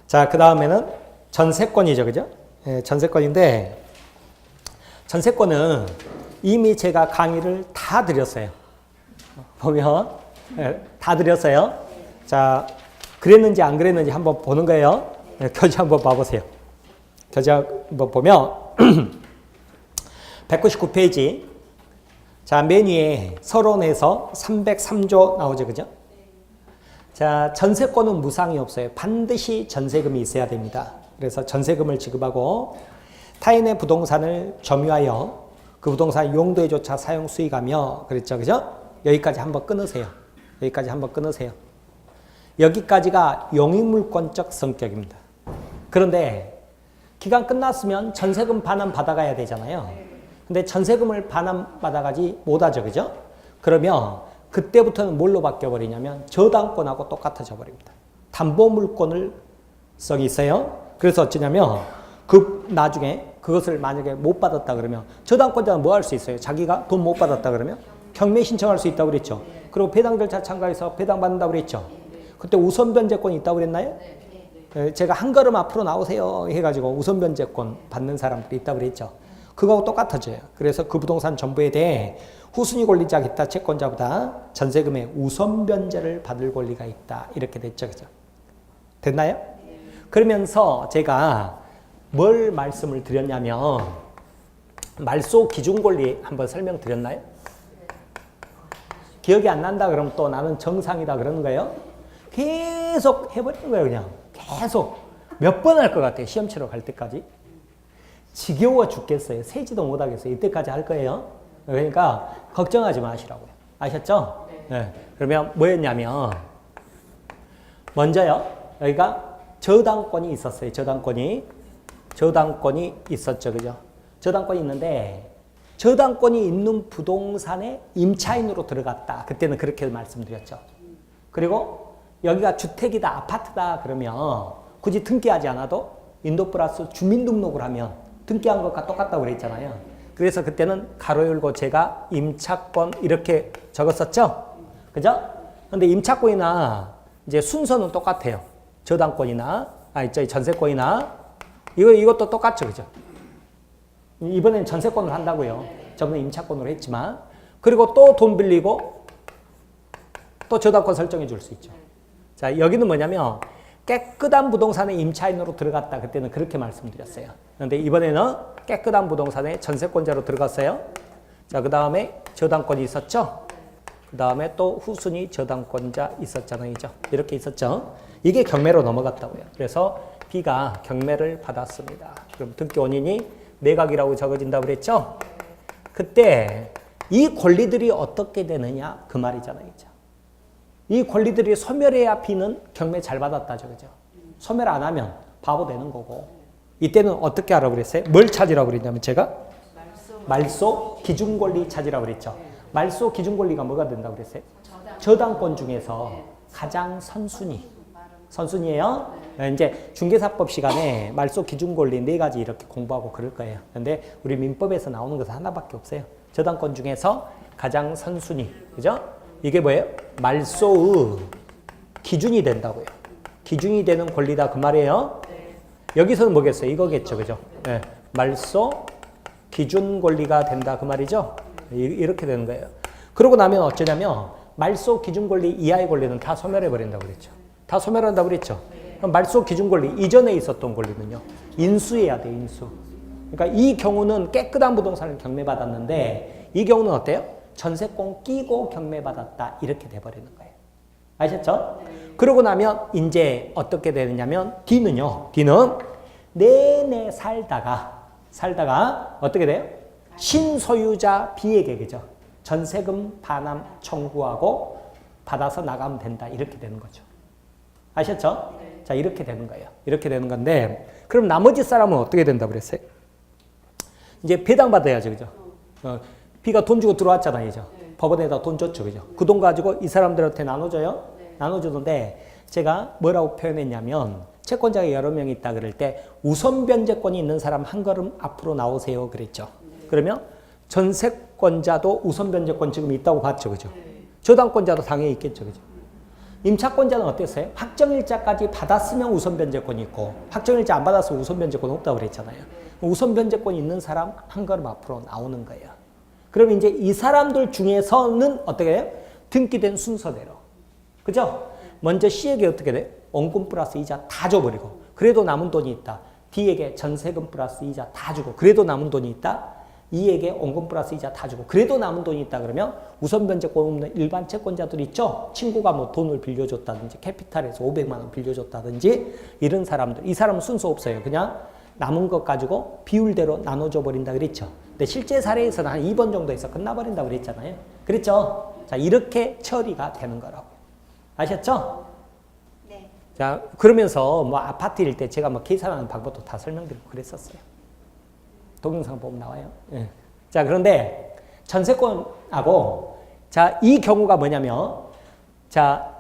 자, 그 다음에는 전세권이죠. 그죠? 예, 전세권인데, 전세권은 이미 제가 강의를 다 드렸어요. 보면, 예, 다 드렸어요. 자, 그랬는지 안 그랬는지 한번 보는 거예요. 예, 교재 한번 봐보세요. 교재 한번 보면, 199페이지. 자, 맨 위에 서론에서 303조 나오죠. 그죠? 자, 전세권은 무상이 없어요. 반드시 전세금이 있어야 됩니다. 그래서 전세금을 지급하고 타인의 부동산을 점유하여 그 부동산 용도에 조차 사용 수익하며 그랬죠. 그죠? 여기까지 한번 끊으세요. 여기까지 한번 끊으세요. 여기까지가 용익물권적 성격입니다. 그런데 기간 끝났으면 전세금 반환 받아가야 되잖아요. 근데 전세금을 반환 받아가지 못하죠. 그죠? 그러면 그때부터는 뭘로 바뀌어버리냐면 저당권하고 똑같아져 버립니다. 담보물권을 성이 있어요. 그래서 어쩌냐면 나중에 그것을 만약에 못 받았다 그러면 저당권자는 뭐 할 수 있어요? 자기가 돈 못 받았다 그러면 경매 신청할 수 있다고 그랬죠. 그리고 배당 절차 참가해서 배당 받는다고 그랬죠. 그때 우선 변제권이 있다고 그랬나요? 제가 한 걸음 앞으로 나오세요 해가지고 우선 변제권 받는 사람들이 있다고 그랬죠. 그거하고 똑같아져요. 그래서 그 부동산 전부에 대해 후순위 권리자 기타 채권자보다 전세금의 우선 변제를 받을 권리가 있다. 이렇게 됐죠. 그죠? 됐나요? 그러면서 제가 뭘 말씀을 드렸냐면 말소 기준 권리 한번 설명드렸나요? 기억이 안 난다 그러면 또 나는 정상이다 그러는 거예요. 계속 해버리는 거예요. 그냥 계속 몇 번 할 것 같아요. 시험 치러 갈 때까지. 지겨워 죽겠어요. 세지도 못하겠어요. 이때까지 할 거예요. 그러니까 걱정하지 마시라고요. 아셨죠? 네. 그러면 뭐였냐면 먼저요. 여기가 저당권이 있었어요. 저당권이 있었죠. 그죠? 저당권이 있는데 저당권이 있는 부동산에 임차인으로 들어갔다. 그때는 그렇게 말씀드렸죠. 그리고 여기가 주택이다, 아파트다 그러면 굳이 등기하지 않아도 인도 플러스 주민등록을 하면 등기한 것과 똑같다고 그랬잖아요. 그래서 그때는 가로 열고 제가 임차권 이렇게 적었었죠. 그죠? 근데 임차권이나 이제 순서는 똑같아요. 저당권이나, 전세권이나, 이것도 똑같죠. 그죠? 이번엔 전세권을 한다고요. 저번에 임차권으로 했지만. 그리고 또 돈 빌리고 또 저당권 설정해 줄 수 있죠. 자, 여기는 뭐냐면 깨끗한 부동산에 임차인으로 들어갔다. 그때는 그렇게 말씀드렸어요. 그런데 이번에는 깨끗한 부동산에 전세권자로 들어갔어요. 자, 그 다음에 저당권이 있었죠. 그 다음에 또 후순위 저당권자 있었잖아요. 이렇게 있었죠. 이게 경매로 넘어갔다고요. 그래서 B가 경매를 받았습니다. 그럼 등기 원인이 매각이라고 적어진다고 그랬죠. 그때 이 권리들이 어떻게 되느냐 그 말이잖아요. 이 권리들이 소멸해야 B는 경매 잘 받았다죠. 그죠? 소멸 안 하면 바보 되는 거고. 이때는 어떻게 하라고 그랬어요? 뭘 찾으라고 그랬냐면 제가 말소 기준 권리 찾으라고 그랬죠. 말소 기준 권리가 뭐가 된다고 그랬어요? 저당권 중에서 가장 선순위예요. 이제 중개사법 시간에 말소 기준 권리 4가지 이렇게 공부하고 그럴 거예요. 근데 우리 민법에서 나오는 것은 하나밖에 없어요. 저당권 중에서 가장 선순위. 그죠? 이게 뭐예요? 말소의 기준이 된다고요. 기준이 되는 권리다 그 말이에요. 여기서는 뭐겠어요? 이거겠죠. 그죠? 네. 말소 기준 권리가 된다 그 말이죠. 이렇게 되는 거예요. 그러고 나면 어쩌냐면 말소 기준 권리 이하의 권리는 다 소멸해 버린다고 그랬죠. 다 소멸한다고 그랬죠. 그럼 말소 기준 권리 이전에 있었던 권리는요. 인수해야 돼, 인수. 그러니까 이 경우는 깨끗한 부동산을 경매받았는데 이 경우는 어때요? 전세권 끼고 경매받았다. 이렇게 돼버리는 거예요. 아셨죠? 그러고 나면 이제 어떻게 되느냐면 D는요. D는 내내 살다가 어떻게 돼요? 신소유자 B에게 그죠? 전세금 반환 청구하고 받아서 나가면 된다. 이렇게 되는 거죠. 아셨죠? 자, 이렇게 되는 거예요. 이렇게 되는 건데 그럼 나머지 사람은 어떻게 된다고 그랬어요? 이제 배당 받아야죠. 그죠? B가 돈 주고 들어왔잖아요. 그죠? 법원에다 돈 줬죠. 그죠? 그 돈 가지고 이 사람들한테 나눠줘요. 나눠주는데 제가 뭐라고 표현했냐면 채권자가 여러 명 있다 그럴 때 우선 변제권이 있는 사람 한 걸음 앞으로 나오세요. 그랬죠. 그러면 전세권자도 우선 변제권 지금 있다고 봤죠. 그죠? 저당권자도 당연히 있겠죠. 그죠? 임차권자는 어땠어요? 확정일자까지 받았으면 우선 변제권이 있고 확정일자 안 받았으면 우선 변제권 없다고 그랬잖아요. 우선 변제권이 있는 사람 한 걸음 앞으로 나오는 거예요. 그럼 이제 이 사람들 중에서는 어떻게 해요? 등기된 순서대로. 그죠? 먼저 C에게 어떻게 돼? 원금 플러스 이자 다 줘버리고 그래도 남은 돈이 있다. D에게 전세금 플러스 이자 다 주고 그래도 남은 돈이 있다. E에게 원금 플러스 이자 다 주고 그래도 남은 돈이 있다 그러면 우선 변제권 없는 일반 채권자들 있죠. 친구가 뭐 돈을 빌려줬다든지 캐피탈에서 500만 원 빌려줬다든지 이런 사람들. 이 사람은 순서 없어요. 그냥 남은 것 가지고 비율대로 나눠줘 버린다 그랬죠. 근데 실제 사례에서는 한 2번 정도에서 끝나버린다 그랬잖아요. 그랬죠? 자, 이렇게 처리가 되는 거라고. 아셨죠? 네. 자, 그러면서 뭐 아파트일 때 제가 뭐 계산하는 방법도 다 설명드리고 그랬었어요. 동영상 보면 나와요. 예. 자, 그런데 전세권하고 자, 이 경우가 뭐냐면 자,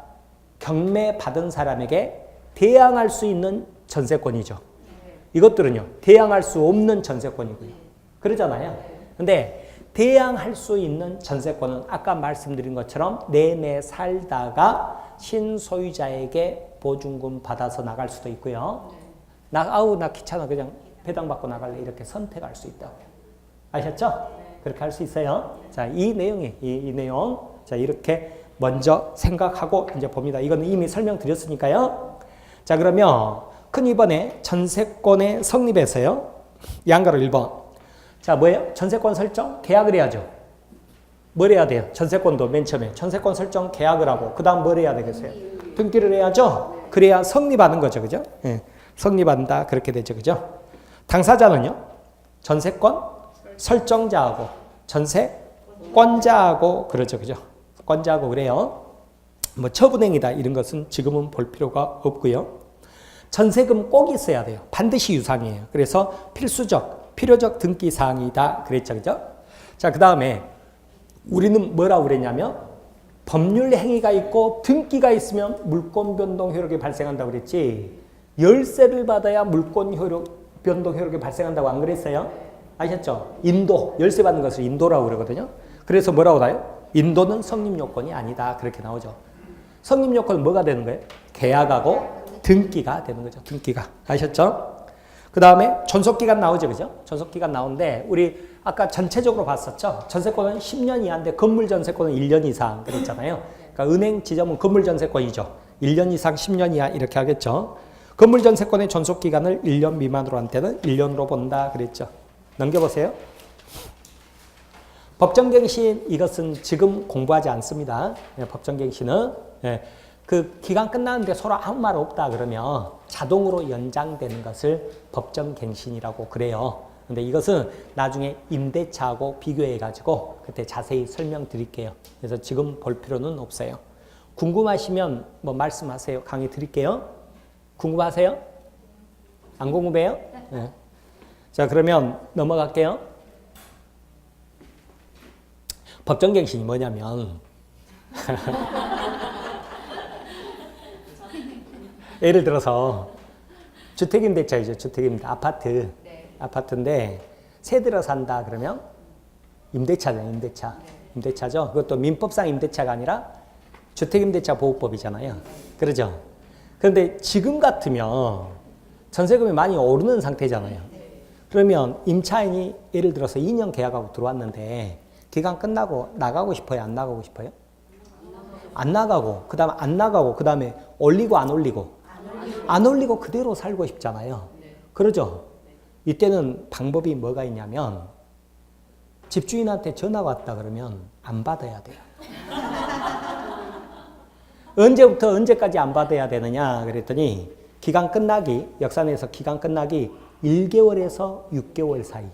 경매 받은 사람에게 대항할 수 있는 전세권이죠. 이것들은요, 대항할 수 없는 전세권이고요. 그러잖아요. 근데 대항할 수 있는 전세권은 아까 말씀드린 것처럼 내내 살다가 신소유자에게 보증금 받아서 나갈 수도 있고요. 나 귀찮아 그냥 배당받고 나갈래 이렇게 선택할 수 있다고요. 아셨죠? 그렇게 할 수 있어요. 자, 이 내용이 이 내용 자 이렇게 먼저 생각하고 이제 봅니다. 이거는 이미 설명드렸으니까요. 자, 그러면 큰 2번에 전세권의 성립에서요. 양가로 1번. 자, 뭐예요? 전세권 설정 계약을 해야죠. 뭘 해야 돼요? 전세권도 맨 처음에 전세권 설정 계약을 하고 그 다음 뭘 해야 되겠어요? 등기를 해야죠. 그래야 성립하는 거죠. 그죠? 예. 성립한다. 그렇게 되죠. 그죠? 당사자는요. 전세권 설정자하고 전세권자하고 그러죠. 그죠? 권자하고 그래요. 뭐 처분행위다 이런 것은 지금은 볼 필요가 없고요. 전세금 꼭 있어야 돼요. 반드시 유상이에요. 그래서 필요적 등기 사항이다 그랬죠. 그죠? 자, 그다음에 우리는 뭐라고 그랬냐면 법률 행위가 있고 등기가 있으면 물권 변동 효력이 발생한다고 그랬지. 열세를 받아야 물권 변동 효력이 발생한다고 안 그랬어요? 아셨죠? 인도, 열세 받는 것을 인도라고 그러거든요. 그래서 뭐라고 나요? 인도는 성립 요건이 아니다. 그렇게 나오죠. 성립 요건은 뭐가 되는 거예요? 계약하고 등기가 되는 거죠. 등기가. 아셨죠? 그 다음에 존속기간 나오죠. 그죠? 존속기간 나오는데 우리 아까 전체적으로 봤었죠. 전세권은 10년 이하인데 건물 전세권은 1년 이상 그랬잖아요. 그러니까 은행 지점은 건물 전세권이죠. 1년 이상 10년 이하 이렇게 하겠죠. 건물 전세권의 존속기간을 1년 미만으로 한 때는 1년으로 본다 그랬죠. 넘겨보세요. 법정갱신 이것은 지금 공부하지 않습니다. 법정갱신은 그 기간 끝나는데 서로 아무 말 없다 그러면 자동으로 연장되는 것을 법정갱신이라고 그래요. 근데 이것은 나중에 임대차하고 비교해가지고 그때 자세히 설명드릴게요. 그래서 지금 볼 필요는 없어요. 궁금하시면 뭐 말씀하세요. 강의 드릴게요. 궁금하세요? 안 궁금해요? 네. 자, 그러면 넘어갈게요. 법정갱신이 뭐냐면 예를 들어서 주택임대차이죠. 주택임대 아파트. 네. 아파트인데 새 들어 산다 그러면 임대차죠. 임대차. 임대차죠. 그것도 민법상 임대차가 아니라 주택임대차 보호법이잖아요. 그러죠. 그런데 지금 같으면 전세금이 많이 오르는 상태잖아요. 그러면 임차인이 예를 들어서 2년 계약하고 들어왔는데 기간 끝나고 나가고 싶어요? 안 나가고 싶어요? 안 나가고 그 다음에 안 나가고 그 다음에 올리고 안 올리고 안 올리고 그대로 살고 싶잖아요. 그러죠? 이때는 방법이 뭐가 있냐면 집주인한테 전화가 왔다 그러면 안 받아야 돼요. 언제부터 언제까지 안 받아야 되느냐 그랬더니 기간 끝나기 역산에서 기간 끝나기 1개월에서 6개월 사이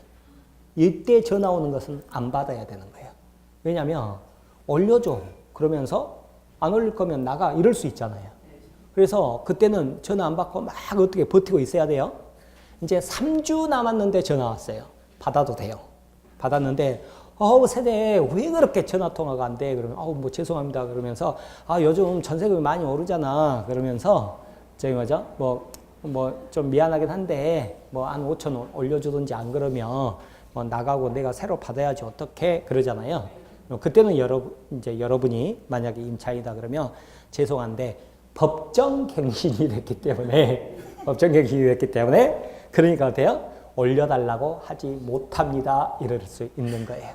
이때 전화 오는 것은 안 받아야 되는 거예요. 왜냐하면 올려줘 그러면서 안 올릴 거면 나가 이럴 수 있잖아요. 그래서 그때는 전화 안 받고 막 어떻게 버티고 있어야 돼요. 이제 3주 남았는데 전화 왔어요. 받아도 돼요. 받았는데 세대 왜 그렇게 전화 통화가 안 돼? 그러면 뭐 죄송합니다. 그러면서 요즘 전세금이 많이 오르잖아. 그러면서 저기 뭐죠? 뭐 좀 미안하긴 한데 뭐 한 5천 올려주든지 안 그러면 뭐 나가고 내가 새로 받아야지 어떻게 그러잖아요. 그때는 여러분이 만약에 임차인이다 그러면 죄송한데 법정갱신이 됐기 때문에 그러니까 어때요? 올려달라고 하지 못합니다. 이럴 수 있는 거예요.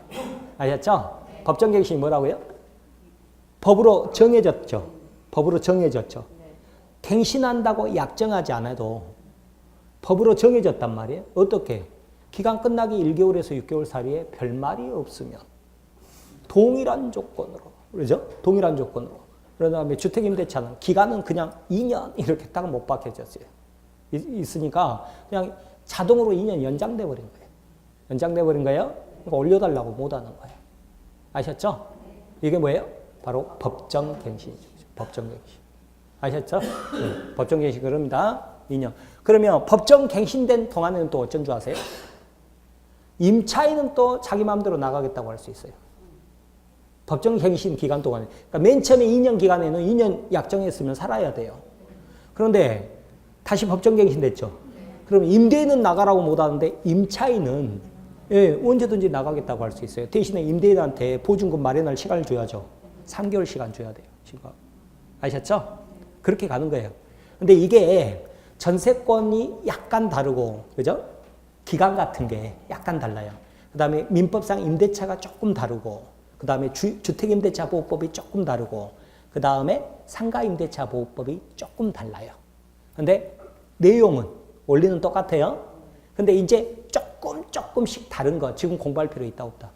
아셨죠? 법정갱신이 뭐라고요? 법으로 정해졌죠. 갱신한다고 약정하지 않아도 법으로 정해졌단 말이에요. 어떻게? 기간 끝나기 1개월에서 6개월 사이에 별말이 없으면 동일한 조건으로, 그러죠? 동일한 조건으로. 그런 다음에 주택임대차는 기간은 그냥 2년 이렇게 딱 못 박혀졌어요. 있으니까 그냥 자동으로 2년 연장돼 버린 거예요. 그러니까 올려달라고 못 하는 거예요. 아셨죠? 이게 뭐예요? 바로 법정갱신이죠. 법정갱신. 아셨죠? 네. 법정갱신 그럽니다. 2년. 그러면 법정갱신된 동안에는 또 어쩐 줄 아세요? 임차인은 또 자기 마음대로 나가겠다고 할 수 있어요. 법정갱신 기간 동안에. 그러니까 맨 처음에 2년 기간에는 2년 약정했으면 살아야 돼요. 그런데 다시 법정갱신 됐죠. 그럼 임대인은 나가라고 못 하는데 임차인은 언제든지 나가겠다고 할 수 있어요. 대신에 임대인한테 보증금 마련할 시간을 줘야죠. 3개월 시간 줘야 돼요. 지금. 아셨죠? 그렇게 가는 거예요. 근데 이게 전세권이 약간 다르고, 그죠? 기간 같은 게 약간 달라요. 그 다음에 민법상 임대차가 조금 다르고, 그 다음에 주택임대차 보호법이 조금 다르고, 그 다음에 상가임대차 보호법이 조금 달라요. 근데 내용은 원리는 똑같아요. 근데 이제 조금씩 다른 거 지금 공부할 필요 있다 없다?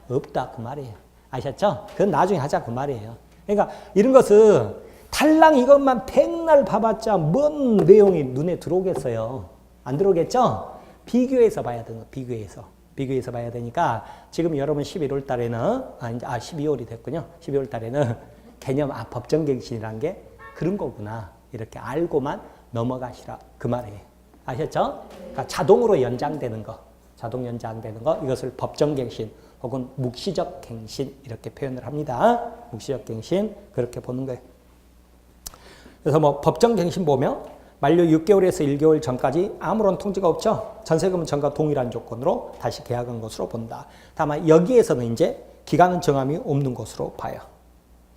없다 그 말이에요. 아셨죠? 그건 나중에 하자 그 말이에요. 그러니까 이런 것은 탈랑 이것만 백날 봐봤자 뭔 내용이 눈에 들어오겠어요. 안 들어오겠죠? 비교해서 봐야 되는 거. 비교해서 봐야 되니까 지금 여러분 11월 달에는 12월이 됐군요. 12월 달에는 개념 법정갱신이라는 게 그런 거구나. 이렇게 알고만 넘어가시라 그 말이에요. 아셨죠? 그러니까 자동으로 연장되는 거. 자동 연장되는 거. 이것을 법정갱신 혹은 묵시적 갱신 이렇게 표현을 합니다. 묵시적 갱신 그렇게 보는 거예요. 그래서 뭐 법정갱신 보면 만료 6개월에서 1개월 전까지 아무런 통지가 없죠. 전세금은 전과 동일한 조건으로 다시 계약한 것으로 본다. 다만 여기에서는 이제 기간은 정함이 없는 것으로 봐요.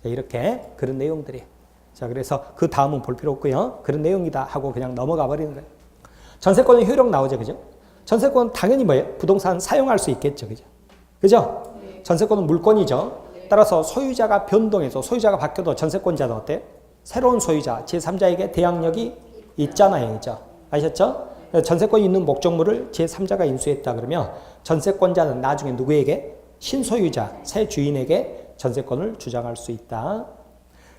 이렇게 그런 내용들이에요. 자, 그래서 그 다음은 볼 필요 없고요. 그런 내용이다 하고 그냥 넘어가 버리는 거예요. 전세권의 효력 나오죠, 그죠? 전세권은 당연히 뭐예요? 부동산 사용할 수 있겠죠, 그죠? 그죠? 전세권은 물권이죠. 따라서 소유자가 변동해서 소유자가 바뀌어도 전세권자는 어때요? 새로운 소유자, 제3자에게 대항력이 있잖아요, 그죠? 아셨죠? 전세권이 있는 목적물을 제3자가 인수했다 그러면 전세권자는 나중에 누구에게? 신소유자, 새 주인에게 전세권을 주장할 수 있다.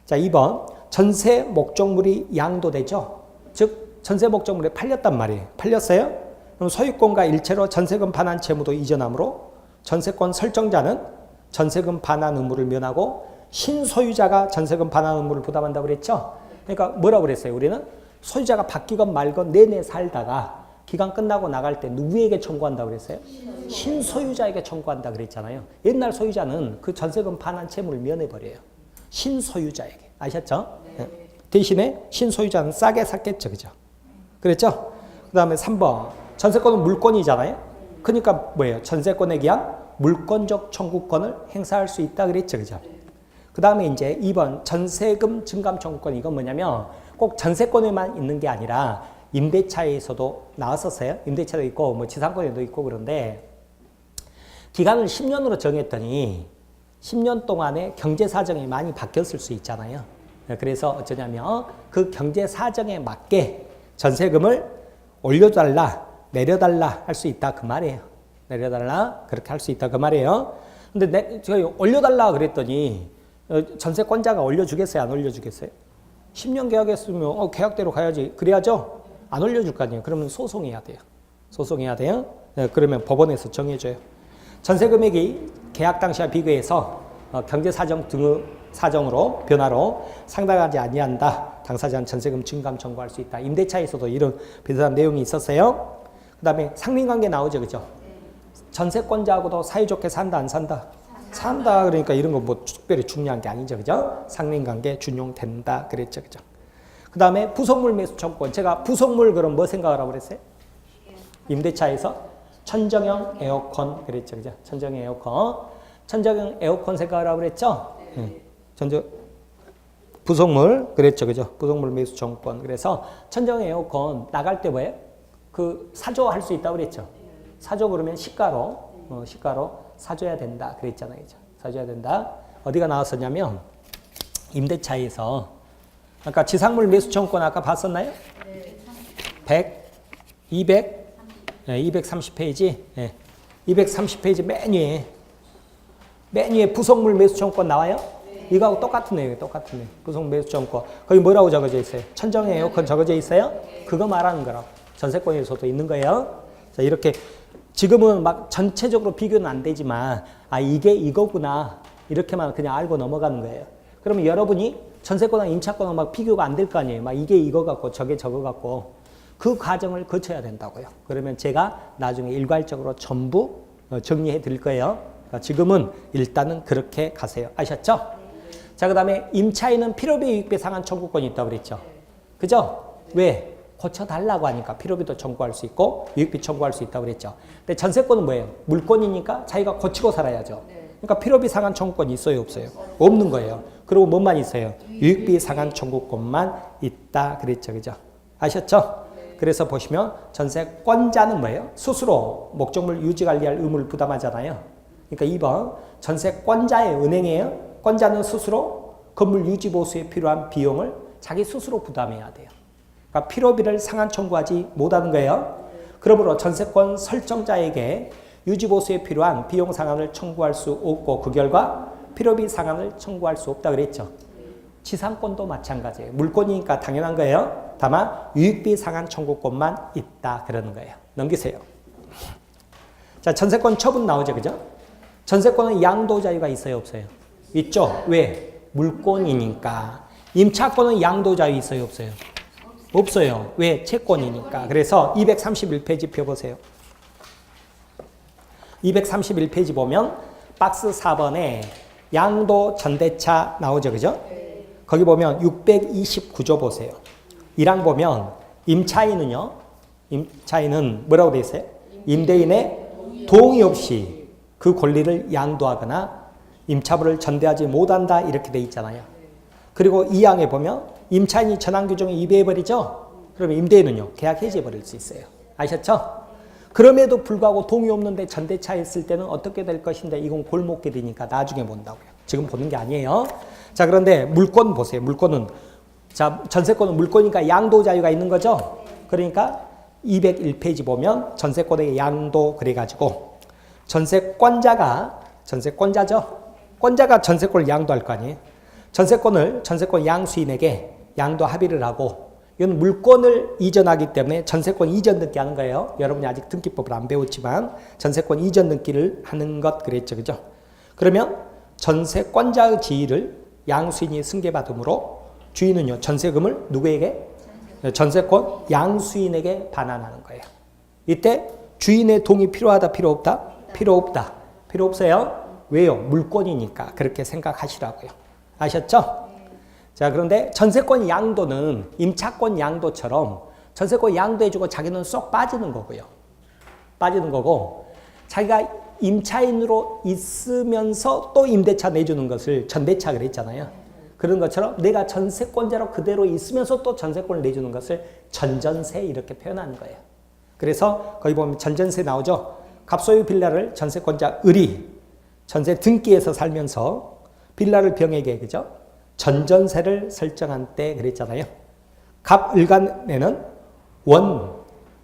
자, 2번. 전세 목적물이 양도되죠. 즉 전세 목적물이 팔렸단 말이에요. 팔렸어요? 그럼 소유권과 일체로 전세금 반환 채무도 이전하므로 전세권 설정자는 전세금 반환 의무를 면하고 신소유자가 전세금 반환 의무를 부담한다고 그랬죠. 그러니까 뭐라고 그랬어요? 우리는 소유자가 바뀌건 말건 내내 살다가 기간 끝나고 나갈 때 누구에게 청구한다고 그랬어요? 신소유자에게 청구한다 그랬잖아요. 옛날 소유자는 그 전세금 반환 채무를 면해버려요. 신소유자에게. 아셨죠? 네. 대신에 신소유자는 싸게 샀겠죠. 그죠? 그랬죠? 그 다음에 3번. 전세권은 물권이잖아요. 그러니까 뭐예요? 전세권에 기한 물권적 청구권을 행사할 수 있다 그랬죠. 그죠? 그 다음에 이제 2번. 전세금 증감 청구권. 이건 뭐냐면 꼭 전세권에만 있는 게 아니라 임대차에서도 나왔었어요. 임대차도 있고 뭐 지상권에도 있고 그런데 기간을 10년으로 정했더니 10년 동안에 경제 사정이 많이 바뀌었을 수 있잖아요. 그래서 어쩌냐면 그 경제 사정에 맞게 전세금을 올려달라, 내려달라 할 수 있다 그 말이에요. 내려달라 그렇게 할 수 있다 그 말이에요. 근데 제가 올려달라 그랬더니 전세권자가 올려주겠어요? 안 올려주겠어요? 10년 계약했으면 계약대로 가야지. 그래야죠? 안 올려줄 거 아니에요. 그러면 소송해야 돼요. 소송해야 돼요. 그러면 법원에서 정해줘요. 전세금액이 계약 당시와 비교해서 경제사정 등의 사정으로 변화로 상당하지 아니한다. 당사자는 전세금 증감 청구할 수 있다. 임대차에서도 이런 비슷한 내용이 있었어요. 그 다음에 상린관계 나오죠. 그죠? 전세권자하고도 사이좋게 산다 안 산다? 산다. 그러니까 이런 거 뭐 특별히 중요한 게 아니죠. 그죠? 상린관계 준용된다. 그랬죠. 그죠? 그 다음에 부속물 매수 청구권. 제가 부속물 그럼 뭐 생각하라고 그랬어요? 임대차에서 천정형 에어컨 그랬죠. 그죠? 천정형 에어컨. 천정형 에어컨 생각하라고 그랬죠? 네. 부속물, 그랬죠. 그죠? 부속물 매수 정권. 그래서 천정형 에어컨 나갈 때 뭐예요? 그 사조 할 수 있다고 그랬죠? 사조 그러면 시가로 사줘야 된다. 그랬잖아요. 그죠? 사줘야 된다. 어디가 나왔었냐면, 임대차에서, 아까 지상물 매수 정권 아까 봤었나요? 100, 200, 230페이지. 230페이지 맨 위에 부속물 매수 정권 나와요? 이거하고 똑같은 내용이에요. 똑같은 내용. 부속 매수 정권. 거기 뭐라고 적어져 있어요? 천정형 에어컨 적어져 있어요? 그거 말하는 거라고. 전세권에서도 있는 거예요. 자, 이렇게 지금은 막 전체적으로 비교는 안 되지만 이게 이거구나. 이렇게만 그냥 알고 넘어가는 거예요. 그러면 여러분이 전세권이랑 임차권이랑 막 비교가 안 될 거 아니에요. 막 이게 이거 같고 저게 저거 같고 그 과정을 거쳐야 된다고요. 그러면 제가 나중에 일괄적으로 전부 정리해 드릴 거예요. 그러니까 지금은 일단은 그렇게 가세요. 아셨죠? 자, 그 다음에 임차인은 필요비 유익비 상환 청구권이 있다고 그랬죠. 그죠? 왜? 고쳐달라고 하니까 필요비도 청구할 수 있고 유익비 청구할 수 있다고 그랬죠. 근데 전세권은 뭐예요? 물권이니까 자기가 고치고 살아야죠. 그러니까 필요비 상환 청구권이 있어요? 없어요? 없는 거예요. 그리고 뭐만 있어요? 유익비 상환 청구권만 있다 그랬죠. 그죠? 아셨죠? 그래서 보시면 전세권자는 뭐예요? 스스로 목적물 유지관리할 의무를 부담하잖아요. 그러니까 2번 전세권자의 은행이에요. 권자는 스스로 건물 유지 보수에 필요한 비용을 자기 스스로 부담해야 돼요. 그러니까 필요비를 상환 청구하지 못하는 거예요. 그러므로 전세권 설정자에게 유지 보수에 필요한 비용 상환을 청구할 수 없고 그 결과 필요비 상환을 청구할 수 없다 그랬죠. 지상권도 마찬가지예요. 물권이니까 당연한 거예요. 다만 유익비 상환 청구권만 있다 그러는 거예요. 넘기세요. 자, 전세권 처분 나오죠. 그죠? 전세권은 양도 자유가 있어요, 없어요? 있죠. 왜? 물권이니까. 임차권은 양도 자유 있어요, 없어요? 없어요. 왜? 채권이니까. 그래서 231페이지 펴보세요. 231페이지 보면 박스 4번에 양도 전대차 나오죠. 그죠? 거기 보면 629조 보세요. 1항 보면 임차인은요. 임차인은 뭐라고 되어 있어요? 임대인의 동의 없이 그 권리를 양도하거나 임차부를 전대하지 못한다 이렇게 돼 있잖아요. 그리고 2항에 보면 임차인이 전환 규정에 위배해버리죠. 그러면 임대인은요. 계약 해지해버릴 수 있어요. 아셨죠? 그럼에도 불구하고 동의 없는데 전대차 했을 때는 어떻게 될 것인데 이건 골목길이니까 나중에 본다고요. 지금 보는 게 아니에요. 자, 그런데 물권 보세요. 물권은 자, 전세권은 물권이니까 양도 자유가 있는 거죠. 그러니까 201페이지 보면 전세권의 양도 그래가지고 전세권자죠. 권자가 전세권을 양도할 거 아니에요. 전세권 양수인에게 양도 합의를 하고 이건 물권을 이전하기 때문에 전세권 이전 등기 하는 거예요. 여러분이 아직 등기법을 안 배웠지만 전세권 이전 등기를 하는 것 그랬죠. 그죠? 그러면 전세권자의 지위를 양수인이 승계받음으로 주인은요. 전세금을 누구에게? 전세권 양수인에게 반환하는 거예요. 이때 주인의 동의 필요하다 필요 없다? 필요 없다. 필요 없어요. 왜요? 물권이니까 그렇게 생각하시라고요. 아셨죠? 자, 그런데 전세권 양도는 임차권 양도처럼 전세권 양도해주고 자기는 쏙 빠지는 거고요. 빠지는 거고 자기가 임차인으로 있으면서 또 임대차 내주는 것을 전대차 그랬잖아요. 그런 것처럼 내가 전세권자로 그대로 있으면서 또 전세권을 내주는 것을 전전세 이렇게 표현하는 거예요. 그래서 거기 보면 전전세 나오죠. 갑소유 빌라를 전세권자 을이 전세 등기에서 살면서 빌라를 병에게 그죠? 전전세를 설정한 때 그랬잖아요. 갑 을간에는 원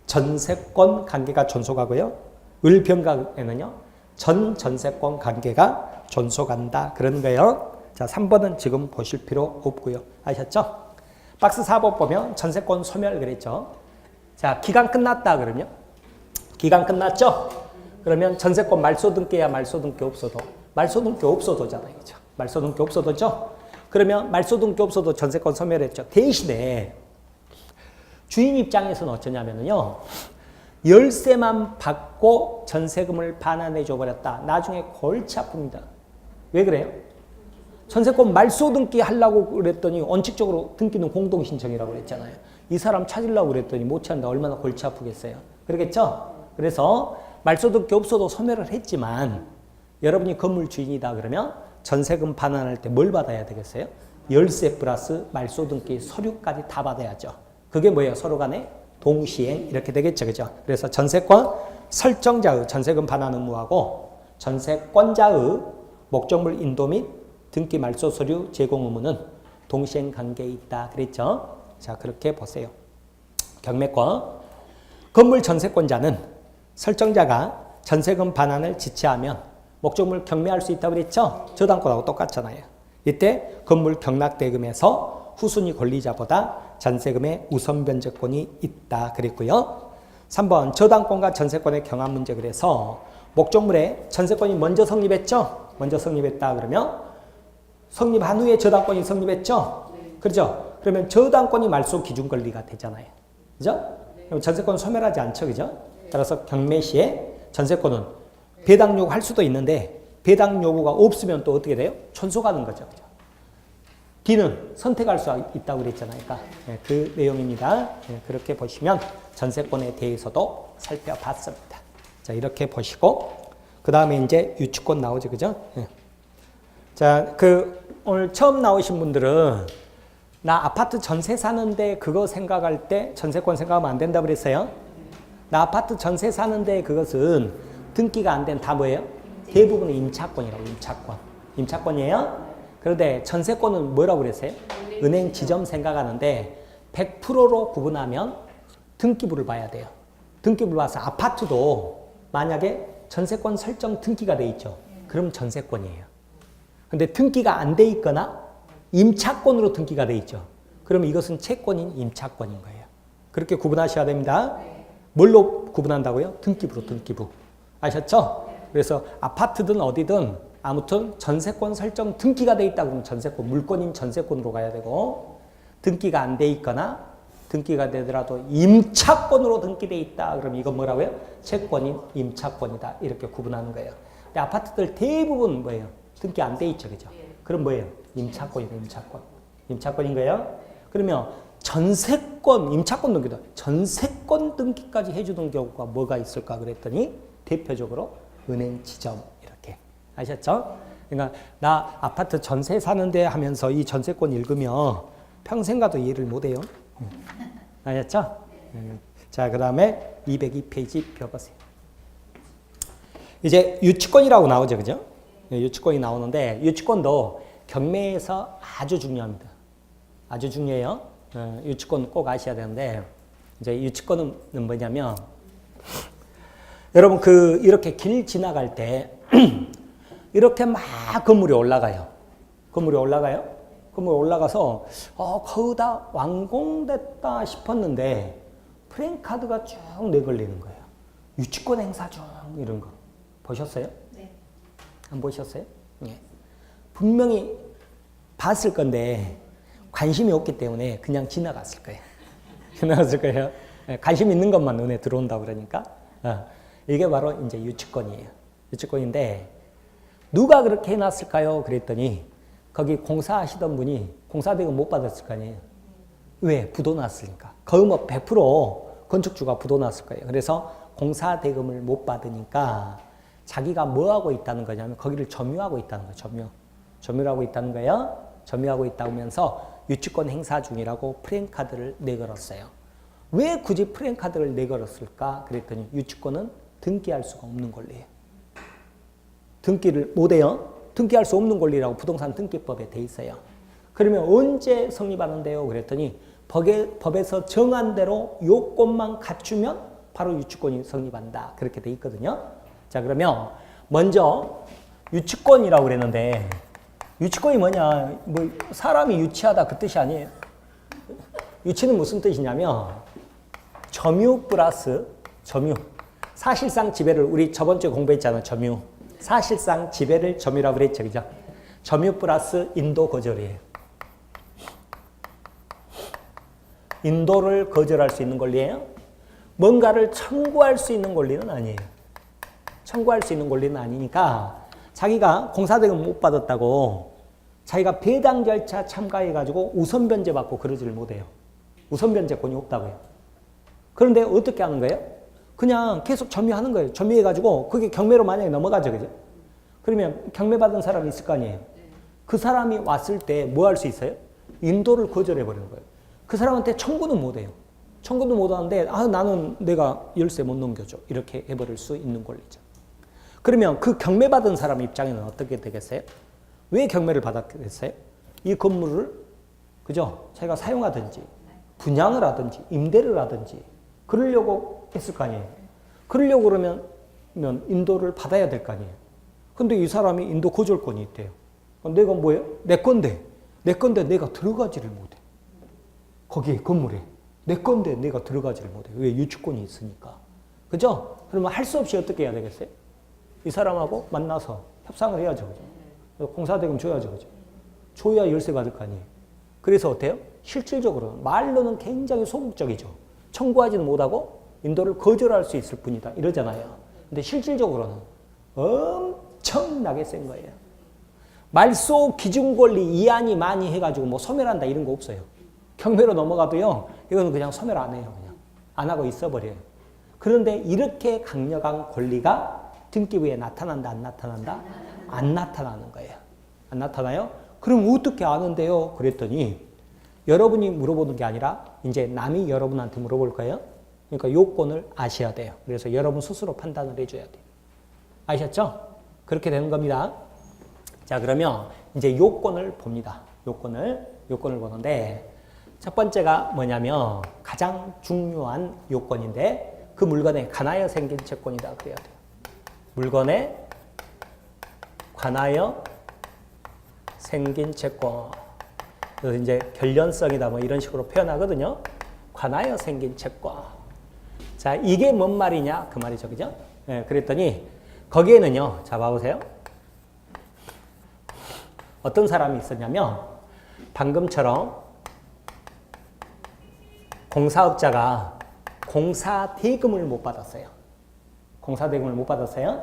전세권 관계가 존속하고요. 을 병간에는요. 전 전세권 관계가 존속한다 그런 거예요. 자, 3번은 지금 보실 필요 없고요. 아셨죠? 박스 4번 보면 전세권 소멸 그랬죠. 자, 기간 끝났다 그러면 기간 끝났죠? 그러면 전세권 말소등기야 말소등기 없어도 말소등기 없어도잖아요. 그죠? 말소등기 없어도죠? 그러면 말소등기 없어도 전세권 소멸했죠. 대신에 주인 입장에서는 어쩌냐면요. 열세만 받고 전세금을 반환해 줘버렸다. 나중에 골치 아픕니다. 왜 그래요? 전세권 말소등기 하려고 그랬더니 원칙적으로 등기는 공동신청이라고 그랬잖아요. 이 사람 찾으려고 그랬더니 못 찾는다. 얼마나 골치 아프겠어요. 그러겠죠? 그래서 말소등기 없어도 소멸을 했지만 여러분이 건물 주인이다 그러면 전세금 반환할 때 뭘 받아야 되겠어요? 열세 플러스 말소 등기 서류까지 다 받아야죠. 그게 뭐예요? 서로 간에 동시행 이렇게 되겠죠. 그죠? 그래서 전세권 설정자의 전세금 반환 의무하고 전세권자의 목적물 인도 및 등기 말소 서류 제공 의무는 동시행 관계에 있다 그랬죠. 자, 그렇게 보세요. 경매권 건물 전세권자는 설정자가 전세금 반환을 지체하면 목적물 경매할 수 있다고 그랬죠? 저당권하고 똑같잖아요. 이때 건물 경락대금에서 후순위 권리자보다 전세금의 우선 변제권이 있다 그랬고요. 3번 저당권과 전세권의 경합 문제 그래서 목적물에 전세권이 먼저 성립했죠? 먼저 성립했다 그러면 성립한 후에 저당권이 성립했죠? 그렇죠? 그러면 저당권이 말소 기준 권리가 되잖아요. 그죠? 그럼 전세권은 소멸하지 않죠. 그죠? 따라서 경매 시에 전세권은 배당 요구할 수도 있는데 배당 요구가 없으면 또 어떻게 돼요? 천소가는 거죠. 그죠? D는 선택할 수 있다고 그랬잖아요. 네, 그 내용입니다. 네, 그렇게 보시면 전세권에 대해서도 살펴봤습니다. 자, 이렇게 보시고 그 다음에 이제 유치권 나오죠. 그죠? 네. 자, 오늘 처음 나오신 분들은 나 아파트 전세 사는데 그거 생각할 때 전세권 생각하면 안 된다 그랬어요. 나 아파트 전세 사는데 그것은 등기가 안 된 다 뭐예요? 대부분은 임차권이라고. 임차권이에요. 그런데 전세권은 뭐라고 그랬어요? 은행 지점 생각하는데 100%로 구분하면 등기부를 봐야 돼요. 등기부를 봐서 아파트도 만약에 전세권 설정 등기가 돼 있죠. 그럼 전세권이에요. 근데 등기가 안 돼 있거나 임차권으로 등기가 돼 있죠. 그러면 이것은 채권인 임차권인 거예요. 그렇게 구분하셔야 됩니다. 뭘로 구분한다고요? 등기부로, 등기부. 아셨죠? 그래서 아파트든 어디든 아무튼 전세권 설정 등기가 돼 있다 그러면 전세권, 물권인 전세권으로 가야 되고 등기가 안 돼 있거나 등기가 되더라도 임차권으로 등기돼 있다 그러면 이건 뭐라고요? 채권인 임차권이다. 이렇게 구분하는 거예요. 근데 아파트들 대부분 뭐예요? 등기 안 돼 있죠. 그죠? 그럼 뭐예요? 임차권이다. 임차권. 임차권인 거예요. 그러면 전세권, 임차권 등기도 전세권 등기까지 해주는 경우가 뭐가 있을까 그랬더니 대표적으로 은행 지점 이렇게. 아셨죠? 그러니까 나 아파트 전세 사는데 하면서 이 전세권 읽으면 평생 가도 이해를 못해요. 아셨죠? 자, 그 다음에 202페이지 펴보세요. 이제 유치권이라고 나오죠. 그죠? 유치권이 나오는데 유치권도 경매에서 아주 중요합니다. 아주 중요해요. 유치권 꼭 아셔야 되는데 이제 유치권은 뭐냐면 여러분 이렇게 길 지나갈 때 이렇게 막 건물이 올라가요. 건물이 올라가서 거의 다 완공됐다 싶었는데 프랜카드가 쭉 내걸리는 거예요. 유치권 행사 중 이런 거 보셨어요? 네. 안 보셨어요? 네. 분명히 봤을 건데 관심이 없기 때문에 그냥 지나갔을 거예요. 지나갔을 거예요. 관심 있는 것만 눈에 들어온다 그러니까 이게 바로 이제 유치권이에요. 유치권인데 누가 그렇게 해놨을까요? 그랬더니 거기 공사하시던 분이 공사대금 못 받았을 거 아니에요. 왜? 부도 났으니까. 거의 뭐 100% 건축주가 부도 났을 거예요. 그래서 공사대금을 못 받으니까 자기가 뭐 하고 있다는 거냐면 거기를 점유하고 있다는 거예요. 점유하고 있다는 거예요. 점유하고 있다고 하면서 유치권 행사 중이라고 프랜카드를 내걸었어요. 왜 굳이 프랜카드를 내걸었을까? 그랬더니 유치권은 등기할 수가 없는 권리예요. 등기를 못해요. 등기할 수 없는 권리라고 부동산 등기법에 돼 있어요. 그러면 언제 성립하는데요? 그랬더니 법에서 정한 대로 요건만 갖추면 바로 유치권이 성립한다. 그렇게 돼 있거든요. 자, 그러면 먼저 유치권이라고 그랬는데 유치권이 뭐냐? 뭐 사람이 유치하다 그 뜻이 아니에요. 유치는 무슨 뜻이냐면 점유 플러스 점유. 사실상 지배를 우리 저번 주에 공부했잖아요. 점유. 사실상 지배를 점유라고 그랬죠. 그죠? 점유 플러스 인도 거절이에요. 인도를 거절할 수 있는 권리예요. 뭔가를 청구할 수 있는 권리는 아니에요. 청구할 수 있는 권리는 아니니까 자기가 공사대금 못 받았다고 자기가 배당 절차 참가해가지고 우선 변제 받고 그러지를 못해요. 우선 변제권이 없다고요. 그런데 어떻게 하는 거예요? 그냥 계속 점유하는 거예요. 점유해가지고 그게 경매로 만약에 넘어가죠. 그죠? 그러면 경매받은 사람이 있을 거 아니에요. 그 사람이 왔을 때 뭐 할 수 있어요? 인도를 거절해버리는 거예요. 그 사람한테 청구는 못해요. 청구도 못하는데 나는 내가 열쇠 못 넘겨줘. 이렇게 해버릴 수 있는 권리죠. 그러면 그 경매받은 사람 입장에는 어떻게 되겠어요? 왜 경매를 받았겠어요? 이 건물을 그죠? 자기가 사용하든지 분양을 하든지 임대를 하든지 그러려고 했을 거 아니에요. 그러려고 그러면 인도를 받아야 될 거 아니에요. 근데 이 사람이 인도 거절권이 있대요. 내가 뭐예요? 내 건데 내가 들어가지를 못해. 거기에 건물에 내 건데 내가 들어가지를 못해. 왜? 유치권이 있으니까. 그죠? 그러면 할 수 없이 어떻게 해야 되겠어요? 이 사람하고 만나서 협상을 해야죠. 그죠? 공사대금 줘야죠. 그죠? 줘야 열쇠 받을 거 아니에요. 그래서 어때요? 실질적으로는 말로는 굉장히 소극적이죠. 청구하지는 못하고 인도를 거절할 수 있을 뿐이다. 이러잖아요. 근데 실질적으로는 엄청나게 센 거예요. 말소 기준 권리 이안이 많이 해가지고 뭐 소멸한다 이런 거 없어요. 경매로 넘어가도요. 이거는 그냥 소멸 안 해요. 그냥 안 하고 있어버려요. 그런데 이렇게 강력한 권리가 등기부에 나타난다 안 나타난다? 안 나타나는 거예요. 안 나타나요? 그럼 어떻게 아는데요? 그랬더니 여러분이 물어보는 게 아니라 이제 남이 여러분한테 물어볼 거예요. 그러니까 요건을 아셔야 돼요. 그래서 여러분 스스로 판단을 해줘야 돼요. 아셨죠? 그렇게 되는 겁니다. 자, 그러면 이제 요건을 봅니다. 요건을 보는데 첫 번째가 뭐냐면 가장 중요한 요건인데 그 물건에 관하여 생긴 채권이다 그래야 돼요. 물건에 관하여 생긴 채권. 그래서 이제 결련성이다 뭐 이런 식으로 표현하거든요. 관하여 생긴 채권. 자, 이게 뭔 말이냐? 그 말이죠. 그죠? 네, 그랬더니 거기에는요. 자, 봐보세요. 어떤 사람이 있었냐면 방금처럼 공사업자가 공사대금을 못 받았어요. 공사대금을 못 받았어요.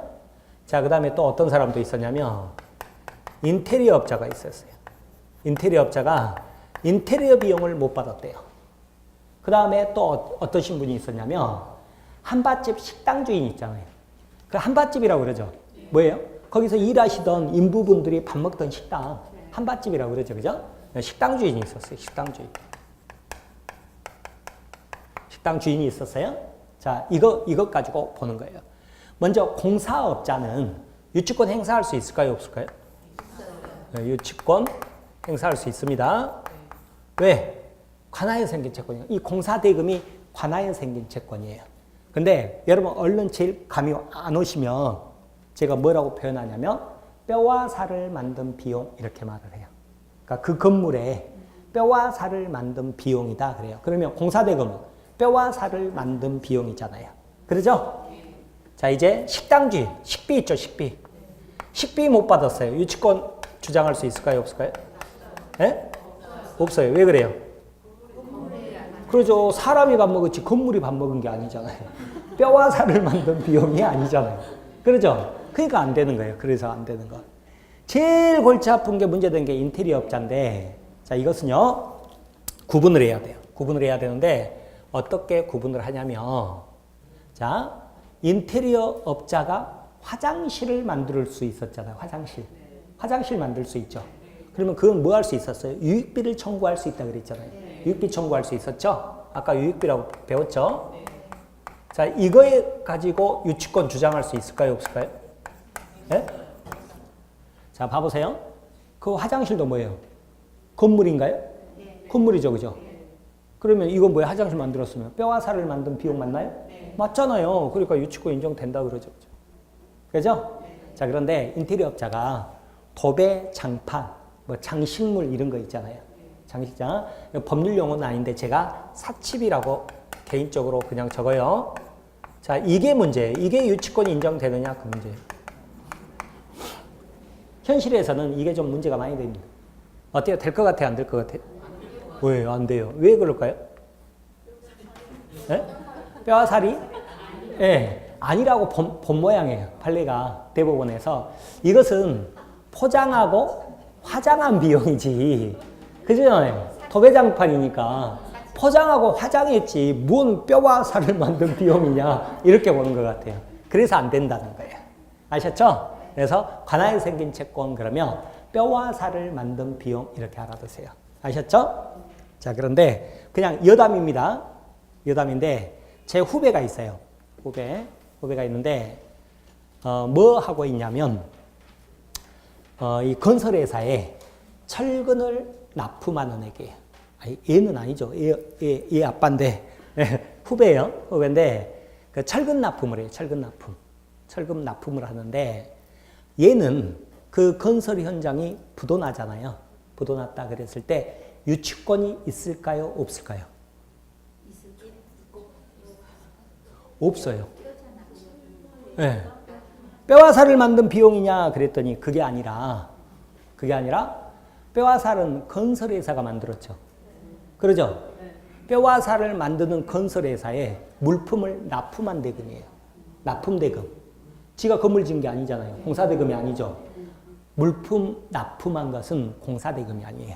자, 그 다음에 또 어떤 사람도 있었냐면 인테리어 업자가 있었어요. 인테리어 업자가 인테리어 비용을 못 받았대요. 그 다음에 또 어떠신 분이 있었냐면 한밭집 식당 주인 있잖아요. 그 한밭집이라고 그러죠. 뭐예요? 거기서 일하시던 인부분들이 밥 먹던 식당 한밭집이라고 그러죠. 그죠? 식당 주인이 있었어요. 식당 주인. 식당 주인이 있었어요. 자, 이것 가지고 보는 거예요. 먼저 공사업자는 유치권 행사할 수 있을까요? 없을까요? 네, 유치권 행사할 수 있습니다. 왜? 관하여 생긴 채권이에요. 이 공사대금이 관하여 생긴 채권이에요. 근데 여러분 얼른 제일 감이 안 오시면 제가 뭐라고 표현하냐면 뼈와 살을 만든 비용 이렇게 말을 해요. 그러니까 그 건물에 뼈와 살을 만든 비용이다 그래요. 그러면 공사대금은 뼈와 살을 만든 비용이잖아요. 그러죠? 자, 이제 식당 주인, 식비 있죠, 식비. 식비 못 받았어요. 유치권 주장할 수 있을까요, 없을까요? 예? 없어요. 왜 그래요? 그러죠. 사람이 밥 먹었지 건물이 밥 먹은 게 아니잖아요. 뼈와 살을 만든 비용이 아니잖아요. 그러죠? 그러니까 안 되는 거예요. 그래서 안 되는 거. 제일 골치 아픈 게 문제된 게 인테리어 업자인데, 자, 이것은요, 구분을 해야 돼요. 구분을 해야 되는데, 어떻게 구분을 하냐면, 자, 인테리어 업자가 화장실을 만들 수 있었잖아요. 화장실. 화장실 만들 수 있죠. 그러면 그건 뭐 할 수 있었어요? 유익비를 청구할 수 있다 그랬잖아요. 유익비 청구할 수 있었죠? 아까 유익비라고 배웠죠? 자, 이거에 가지고 유치권 주장할 수 있을까요? 없을까요? 네? 자, 봐보세요. 그 화장실도 뭐예요? 건물인가요? 건물이죠, 그죠? 그러면 이건 뭐예요? 화장실 만들었으면 뼈와 살을 만든 비용 맞나요? 맞잖아요. 그러니까 유치권 인정된다 그러죠. 그죠? 자, 그런데 인테리어 업자가 도배, 장판, 뭐 장식물 이런 거 있잖아요. 장식장. 법률 용어는 아닌데 제가 사칩이라고 개인적으로 그냥 적어요. 자, 이게 문제예요. 이게 유치권이 인정되느냐 그 문제예요. 현실에서는 이게 좀 문제가 많이 됩니다. 어때요? 될 것 같아요? 안 될 것 같아요? 왜 안 돼요? 왜 그럴까요? 네? 뼈와 살이? 예. 네. 아니라고 본 모양이에요. 판례가 대법원에서. 이것은 포장하고 화장한 비용이지. 그죠? 도배장판이니까 포장하고 화장했지 뭔 뼈와 살을 만든 비용이냐 이렇게 보는 것 같아요. 그래서 안 된다는 거예요. 아셨죠? 그래서 관아에 생긴 채권 그러면 뼈와 살을 만든 비용 이렇게 알아두세요. 아셨죠? 자, 그런데 그냥 여담입니다. 여담인데 제 후배가 있어요. 후배가 있는데 뭐 하고 있냐면 이 건설회사에 철근을 납품하는 애기예요. 얘는 아니죠. 얘 아빠인데 후배예요. 후배인데 그 철근 납품을 해요. 철근 납품을 하는데 얘는 그 건설 현장이 부도나잖아요. 부도났다 그랬을 때 유치권이 있을까요? 없을까요? 없어요. 네. 뼈와 살을 만든 비용이냐 그랬더니 그게 아니라 뼈와 살은 건설회사가 만들었죠. 그러죠? 뼈와 살을 만드는 건설회사에 물품을 납품한 대금이에요. 납품대금. 지가 건물 지은 게 아니잖아요. 공사대금이 아니죠. 물품 납품한 것은 공사대금이 아니에요.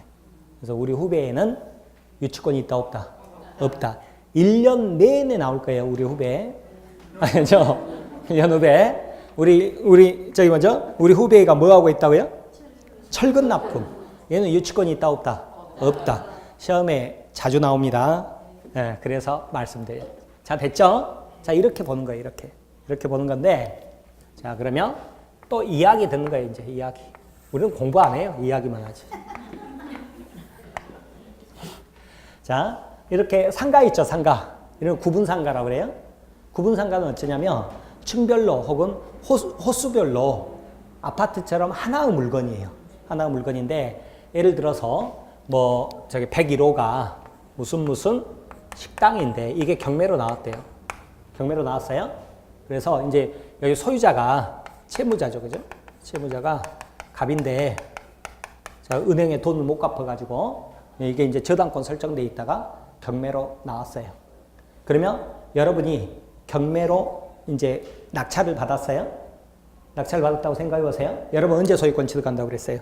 그래서 우리 후배에는 유치권이 있다 없다? 없다. 1년 내내 나올 거예요. 우리 후배. 아니죠? 1년 후배. 우리 저기 먼저 우리 후배가 뭐 하고 있다고요? 철근 납품. 얘는 유치권이 있다 없다? 없다. 시험에 자주 나옵니다. 네, 그래서 말씀드려요. 자, 됐죠? 자, 이렇게 보는 거예요. 이렇게 보는 건데, 자, 그러면 또 이야기 듣는 거예요. 이제 이야기. 우리는 공부 안 해요. 이야기만 하지. 자, 이렇게 상가 있죠. 상가. 이런 구분상가라고 그래요. 구분상가는 어쩌냐면 층별로 혹은 호수별로 아파트처럼 하나의 물건이에요. 하나의 물건인데 예를 들어서 뭐 저기 101호가 무슨 식당인데 이게 경매로 나왔대요. 경매로 나왔어요. 그래서 이제 여기 소유자가 채무자죠. 그죠? 채무자가 갑인데 자, 은행에 돈을 못 갚아가지고 이게 이제 저당권 설정돼 있다가 경매로 나왔어요. 그러면 여러분이 경매로 이제 낙찰을 받았어요? 낙찰을 받았다고 생각해 보세요. 여러분 언제 소유권 취득한다고 그랬어요?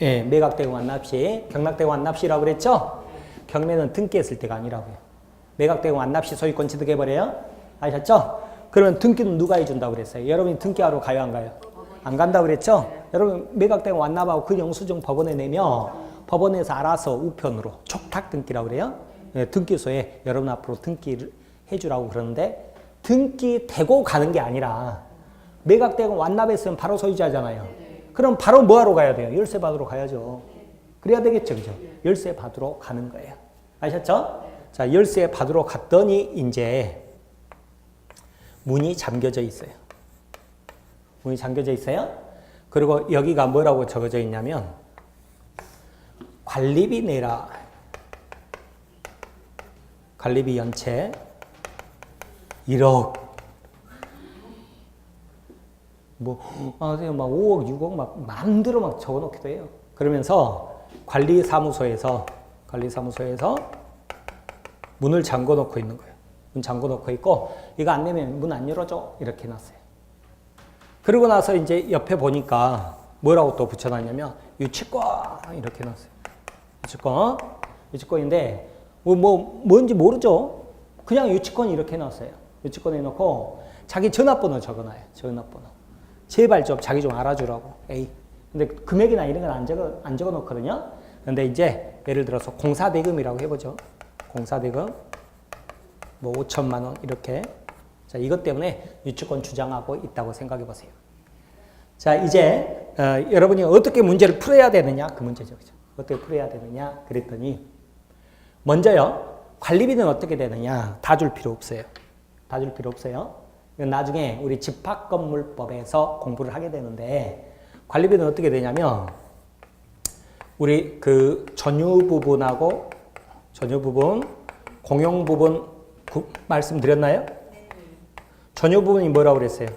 예, 매각되고 완납시, 경락되고 완납시라고 그랬죠? 경매는 등기했을 때가 아니라고요. 매각되고 완납시 소유권 취득해버려요? 아셨죠? 그러면 등기는 누가 해준다고 그랬어요? 여러분이 등기하러 가요, 안 가요? 안 간다고 그랬죠? 여러분 매각되고 완납하고 그 영수증 법원에 내면 법원에서 알아서 우편으로 촉탁 등기라고 그래요? 예, 등기소에 여러분 앞으로 등기를 해주라고 그러는데 등기되고 가는 게 아니라 매각되고 완납했으면 바로 소유자잖아요. 그럼 바로 뭐하러 가야 돼요? 열쇠 받으러 가야죠. 그래야 되겠죠. 그죠? 열쇠 받으러 가는 거예요. 아셨죠? 자, 열쇠 받으러 갔더니 이제 문이 잠겨져 있어요. 문이 잠겨져 있어요. 그리고 여기가 뭐라고 적어져 있냐면 관리비 내라. 관리비 연체 1억. 막 5억, 6억 막 마음대로 막 적어놓기도 해요. 그러면서 관리사무소에서 문을 잠궈 놓고 있는 거예요. 문 잠궈 놓고 있고 이거 안 내면 문 안 열어줘 이렇게 해놨어요. 그러고 나서 이제 옆에 보니까 뭐라고 또 붙여놨냐면 유치권 이렇게 해놨어요. 유치권인데 뭔지 모르죠. 그냥 유치권 이렇게 해놨어요. 유치권 해놓고 자기 전화번호 적어놔요. 전화번호. 제발 좀 자기 좀 알아주라고. 에이. 근데 금액이나 이런 건 안 적어 놓거든요. 근데 이제 예를 들어서 공사대금이라고 해보죠. 공사대금 뭐 5천만 원 이렇게. 자, 이것 때문에 유치권 주장하고 있다고 생각해 보세요. 자, 이제 여러분이 어떻게 문제를 풀어야 되느냐 그 문제죠. 그죠? 어떻게 풀어야 되느냐 그랬더니 먼저요. 관리비는 어떻게 되느냐 다 줄 필요 없어요. 다 줄 필요 없어요. 나중에 우리 집합건물법에서 공부를 하게 되는데 관리비는 어떻게 되냐면 우리 그 전유 부분, 공용 부분 말씀드렸나요? 전유 부분이 뭐라고 그랬어요?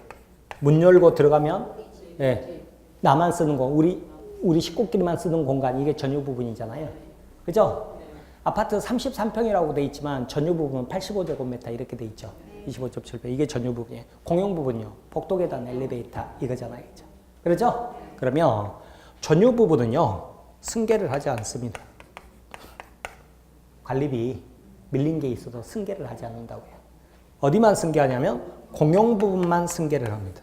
문 열고 들어가면 예, 나만 쓰는 거, 우리 식구끼리만 쓰는 공간 이게 전유 부분이잖아요. 그죠? 아파트 33평이라고 돼 있지만 전유 부분은 85제곱미터 이렇게 돼 있죠. 25.7배 이게 전유 부분이에요. 공용 부분이요. 복도 계단 엘리베이터 이거잖아요. 그렇죠? 그러면 전유 부분은요. 승계를 하지 않습니다. 관리비 밀린 게 있어도 승계를 하지 않는다고요. 어디만 승계하냐면 공용 부분만 승계를 합니다.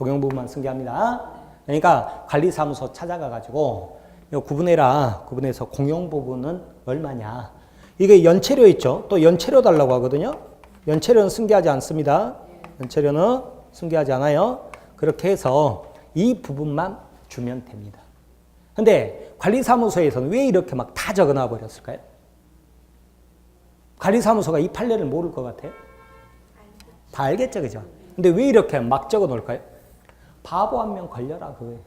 공용 부분만 승계합니다. 그러니까 관리사무소 찾아가가지고 이거 구분해라. 구분해서 공용 부분은 얼마냐. 이게 연체료 있죠. 또 연체료 달라고 하거든요. 연체료는 승계하지 않습니다. 연체료는 승계하지 않아요. 그렇게 해서 이 부분만 주면 됩니다. 근데 관리사무소에서는 왜 이렇게 막 다 적어놔 버렸을까요? 관리사무소가 이 판례를 모를 것 같아요? 다 알겠죠, 그죠? 근데 왜 이렇게 막 적어 놓을까요? 바보 한 명 걸려라, 그거예요.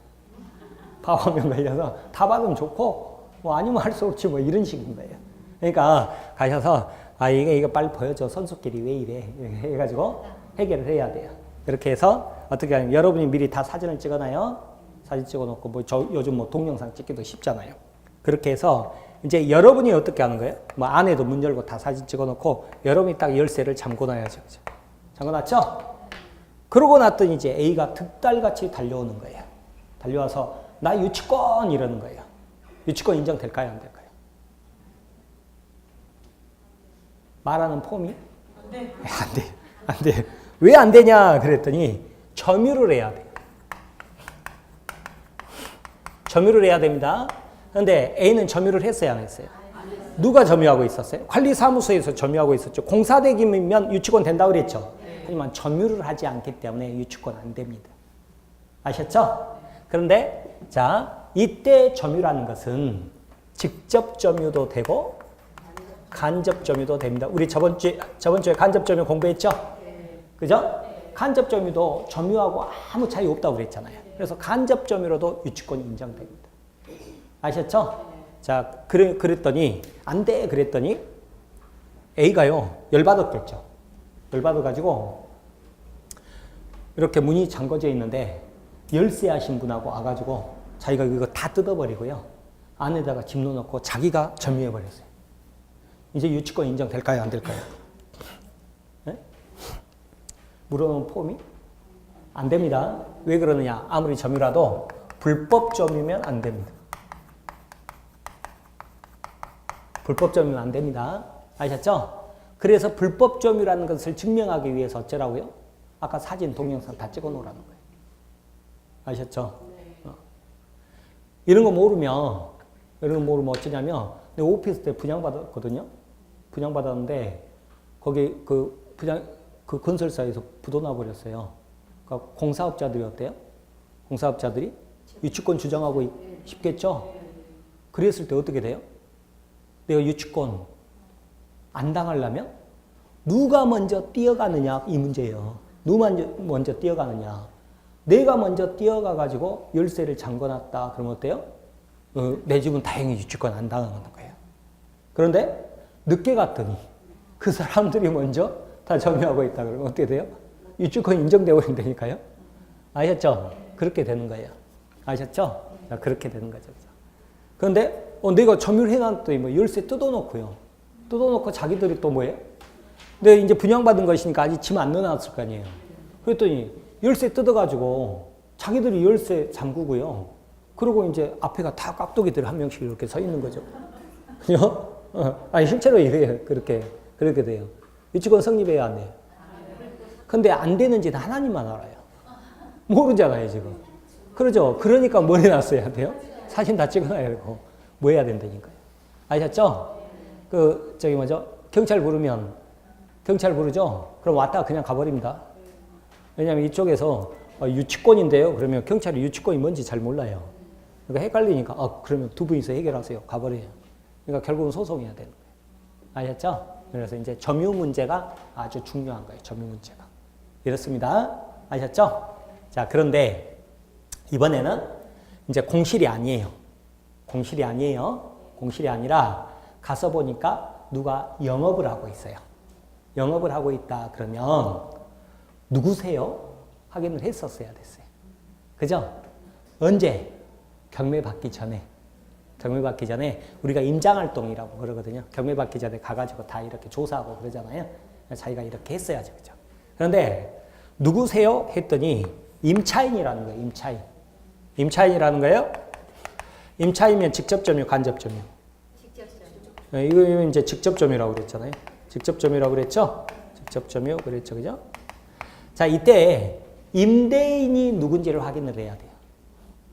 바보 한 명 걸려서 다 받으면 좋고, 뭐 아니면 할 수 없지, 뭐 이런 식인 거예요. 그러니까 가셔서, 이거 빨리 보여줘. 선수끼리 왜 이래. 이렇게 해가지고 해결을 해야 돼요. 그렇게 해서 어떻게 하냐면 여러분이 미리 다 사진을 찍어놔요. 사진 찍어놓고, 요즘 뭐 동영상 찍기도 쉽잖아요. 그렇게 해서 이제 여러분이 어떻게 하는 거예요? 뭐 안에도 문 열고 다 사진 찍어놓고 여러분이 딱 열쇠를 잠궈놔야죠. 그죠? 잠궈놨죠? 그러고 났더니 이제 A가 득달같이 달려오는 거예요. 달려와서 나 유치권 이러는 거예요. 유치권 인정될까요? 안 될까요? 말하는 폼이? 안 돼. 안 돼. 안 돼. 왜 안 되냐 그랬더니 점유를 해야 돼요. 점유를 해야 됩니다. 그런데 A는 점유를 했어요, 안 했어요? 누가 점유하고 있었어요? 관리사무소에서 점유하고 있었죠. 공사대금이면 유치권 된다고 그랬죠. 하지만 점유를 하지 않기 때문에 유치권 안 됩니다. 아셨죠? 그런데 자, 이때 점유라는 것은 직접 점유도 되고 간접 점유도 됩니다. 우리 저번 주에 간접 점유 공부했죠? 그죠? 간접 점유도 점유하고 아무 차이 없다고 그랬잖아요. 그래서 간접 점유로도 유치권이 인정됩니다. 아셨죠? 자, 그랬더니 안 돼 그랬더니 A가요 열받았겠죠. 열받아가지고 이렇게 문이 잠궈져 있는데 열쇠 하신 분하고 와가지고 자기가 이거 다 뜯어버리고요. 안에다가 집 넣어놓고 자기가 점유해버렸어요. 이제 유치권 인정될까요? 안 될까요? 네? 물어보는 폼이? 안 됩니다. 왜 그러느냐? 아무리 점유라도 불법 점유면 안 됩니다. 불법 점유는 안 됩니다. 아셨죠? 그래서 불법 점유라는 것을 증명하기 위해서 어쩌라고요? 아까 사진, 동영상 다 찍어 놓으라는 거예요. 아셨죠? 이런 거 모르면 어쩌냐면, 내가 오피스 때 분양받았거든요? 분양받았는데, 거기 그 건설사에서 부도나 버렸어요. 그러니까 공사업자들이 어때요? 공사업자들이 유치권 주장하고 싶겠죠? 그랬을 때 어떻게 돼요? 내가 유치권 안 당하려면 누가 먼저 뛰어가느냐 이 문제예요. 누가 먼저 뛰어가느냐. 내가 먼저 뛰어가가지고 열쇠를 잠궈놨다. 그러면 어때요? 내 집은 다행히 유치권 안 당하는 거예요. 그런데 늦게 갔더니 그 사람들이 먼저 다 점유하고 있다. 그러면 어떻게 돼요? 유치권 인정되고 있다니까요. 아셨죠? 그렇게 되는 거예요. 아셨죠? 그렇게 되는 거죠. 그런데 내가 점유를 해놨더니 뭐 열쇠 뜯어놓고요. 뜯어놓고 자기들이 또 뭐예요? 내가 이제 분양받은 것이니까 아직 짐 안 넣어놨을 거 아니에요. 그랬더니 열쇠 뜯어가지고 자기들이 열쇠 잠그고요. 그리고 이제 앞에가 다 깍두기들이 한 명씩 이렇게 서 있는 거죠. 그죠? 아니, 실제로 이래요. 그렇게 돼요. 유치권 성립해야 안 돼요. 근데 안 되는지는 하나님만 알아요. 모르잖아요, 지금. 그러죠? 그러니까 뭘 해놨어야 돼요? 사진 다 찍어놔야 되고, 뭐 해야 된다니까요. 아셨죠? 경찰 부르죠? 그럼 왔다가 그냥 가버립니다. 왜냐면 이쪽에서 유치권인데요? 그러면 경찰이 유치권이 뭔지 잘 몰라요. 그러니까 헷갈리니까, 그러면 두 분이서 해결하세요. 가버려요. 그러니까 결국은 소송해야 되는 거예요. 아셨죠? 그래서 이제 점유 문제가 아주 중요한 거예요. 점유 문제가. 이렇습니다. 아셨죠? 자, 그런데 이번에는 이제 공실이 아니에요. 공실이 아니라 가서 보니까 누가 영업을 하고 있어요. 영업을 하고 있다 그러면 누구세요? 확인을 했었어야 됐어요. 그죠? 언제? 경매 받기 전에 우리가 임장활동이라고 그러거든요. 경매 받기 전에 가가지고 다 이렇게 조사하고 그러잖아요. 자기가 이렇게 했어야죠. 그죠? 그런데 누구세요? 했더니 임차인이라는 거예요. 임차인이라는 거예요. 임차인이면 직접 점유, 간접 점유. 직접 점유. 이거 이제 직접 점유라고 그랬잖아요. 직접 점유라고 그랬죠? 직접 점유 그랬죠. 그죠? 자, 이때 임대인이 누군지를 확인을 해야 돼요.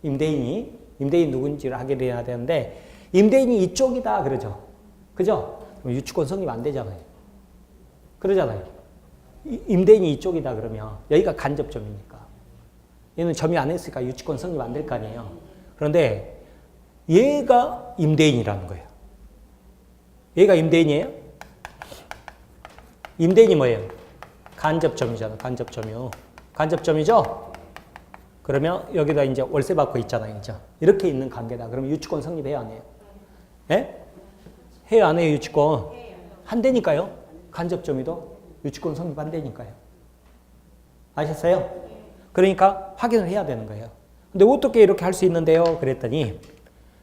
임대인 누군지를 확인을 해야 되는데 임대인이 이쪽이다 그러죠. 그죠? 유치권 성립 안 되잖아요. 그러잖아요. 임대인이 이쪽이다 그러면 여기가 간접점이니까 얘는 점유 안 했으니까 유치권 성립 안 될 거 아니에요. 그런데 얘가 임대인이라는 거예요. 얘가 임대인이에요? 임대인이 뭐예요? 간접점이잖아. 간접점이죠? 그러면 여기다 이제 월세 받고 있잖아요. 그죠? 이렇게 있는 관계다. 그러면 유치권 성립해야 안 해요? 예? 해요, 안 해요, 유치권? 한대니까요. 간접점이도 유치권 성립 안 되니까요. 아셨어요? 그러니까 확인을 해야 되는 거예요. 근데 어떻게 이렇게 할 수 있는데요? 그랬더니,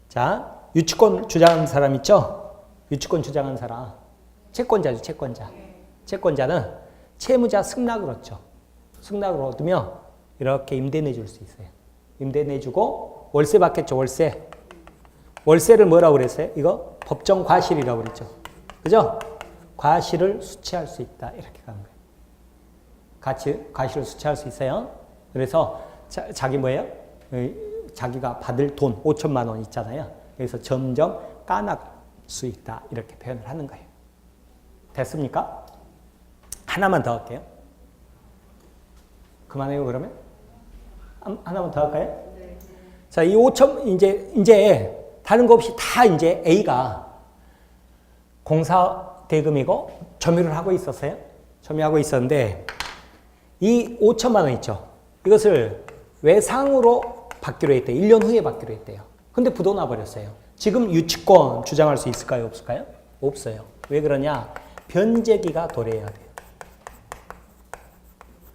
자, 유치권 주장하는 사람 있죠? 유치권 주장하는 사람. 채권자죠, 채권자. 채권자는 채무자 승낙을 얻죠. 승낙을 얻으면 이렇게 임대 내줄 수 있어요. 임대 내주고 월세 받겠죠, 월세. 월세를 뭐라고 그랬어요? 이거 법정 과실이라고 그랬죠. 그죠? 과실을 수취할 수 있다. 이렇게 가는 거예요. 과실을 수취할 수 있어요. 그래서 자기 뭐예요? 자기가 받을 돈 5천만 원 있잖아요. 그래서 점점 까나갈 수 있다. 이렇게 표현을 하는 거예요. 됐습니까? 하나만 더 할게요. 그만해요, 그러면? 하나만 더 할까요? 네. 자, 이 5천, 이제 다른 거 없이 다 이제 A가 공사 대금이고 점유를 하고 있었어요. 점유하고 있었는데 이 5천만 원 있죠. 이것을 외상으로 받기로 했대요. 1년 후에 받기로 했대요. 근데 부도나 버렸어요. 지금 유치권 주장할 수 있을까요? 없을까요? 없어요. 왜 그러냐? 변제기가 도래해야 돼요.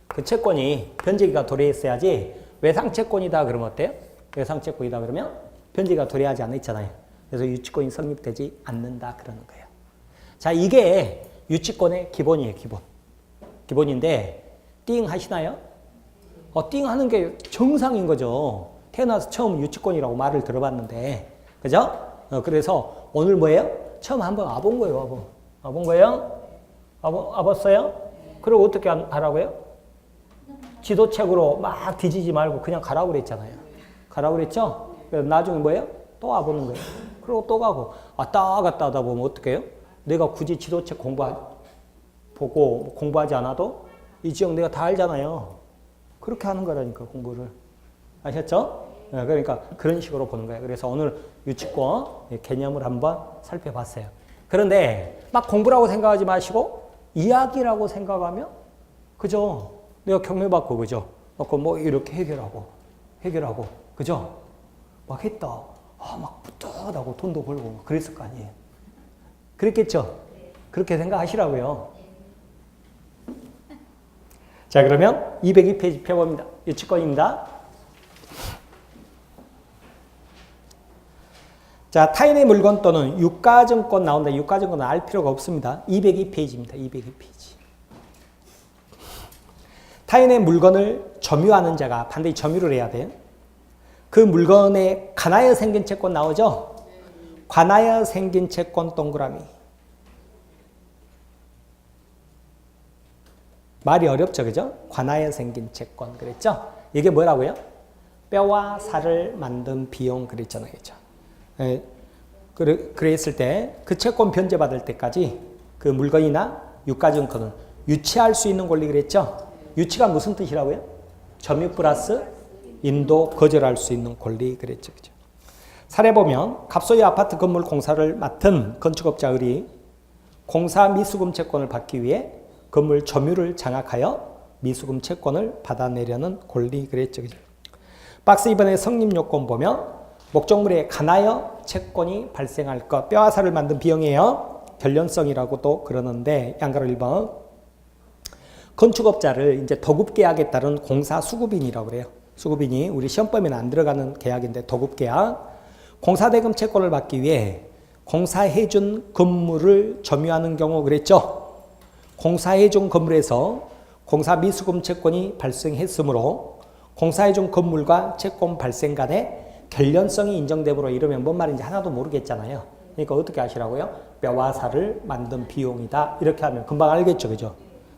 그 채권이 변제기가 도래했어야지 외상채권이다 그러면 어때요? 외상채권이다 그러면 변제기가 도래하지 않았잖아요. 그래서 유치권이 성립되지 않는다 그러는 거예요. 자, 이게 유치권의 기본이에요, 기본. 기본인데 띵 하시나요? 띵 하는 게 정상인 거죠. 태어나서 처음 유치권이라고 말을 들어봤는데, 그죠? 그래서 오늘 뭐예요? 처음 한번 와본 거예요, 와본 거예요? 와봤어요? 그리고 어떻게 하라고요? 지도책으로 막 뒤지지 말고 그냥 가라고 그랬잖아요. 가라고 그랬죠? 그래서 나중에 뭐예요? 또 와보는 거예요. 그리고 또 가고, 왔다 갔다 하다 보면 어떻게 해요? 내가 굳이 지도책 보고 공부하지 않아도 이 지역 내가 다 알잖아요. 그렇게 하는 거라니까, 공부를. 아셨죠? 그러니까 그런 식으로 보는 거예요. 그래서 오늘 유치권 개념을 한번 살펴봤어요. 그런데 막 공부라고 생각하지 마시고 이야기라고 생각하면, 그죠? 내가 경매받고, 그죠? 뭐 이렇게 해결하고, 그죠? 막 했다. 막 뿌듯하고 돈도 벌고 그랬을 거 아니에요. 그랬겠죠? 그렇게 생각하시라고요. 자, 그러면 202페이지 펴봅니다. 유치권입니다. 자, 타인의 물건 또는 유가증권 나온다. 유가증권은 알 필요가 없습니다. 202페이지입니다. 202페이지. 타인의 물건을 점유하는 자가 반드시 점유를 해야 돼요. 그 물건에 관하여 생긴 채권 나오죠? 관하여 생긴 채권 동그라미. 말이 어렵죠, 그죠? 관하여 생긴 채권 그랬죠? 이게 뭐라고요? 뼈와 살을 만든 비용 그랬잖아요, 그죠? 그랬을 때 그 채권 변제받을 때까지 그 물건이나 유가증권은 유치할 수 있는 권리 그랬죠? 유치가 무슨 뜻이라고요? 점유 플러스 인도 거절할 수 있는 권리 그랬죠, 그죠? 사례 보면 갑소유 아파트 건물 공사를 맡은 건축업자의 공사 미수금 채권을 받기 위해 건물 점유를 장악하여 미수금 채권을 받아내려는 권리 그랬죠, 그죠? 박스 2번의 성립요건 보면 목적물에 관하여 채권이 발생할 것, 뼈와 살을 만든 비용이에요. 결련성이라고도 그러는데 양가로 1번 건축업자를 이제 도급계약에 따른 공사 수급인이라고 그래요. 수급인이 우리 시험범위는 안 들어가는 계약인데 도급계약. 공사대금 채권을 받기 위해 공사해준 건물을 점유하는 경우 그랬죠. 공사해준 건물에서 공사 미수금 채권이 발생했으므로 공사해준 건물과 채권 발생 간에 결련성이 인정되므로 이러면 뭔 말인지 하나도 모르겠잖아요. 그러니까 어떻게 하시라고요? 뼈와 살을 만든 비용이다. 이렇게 하면 금방 알겠죠, 그죠?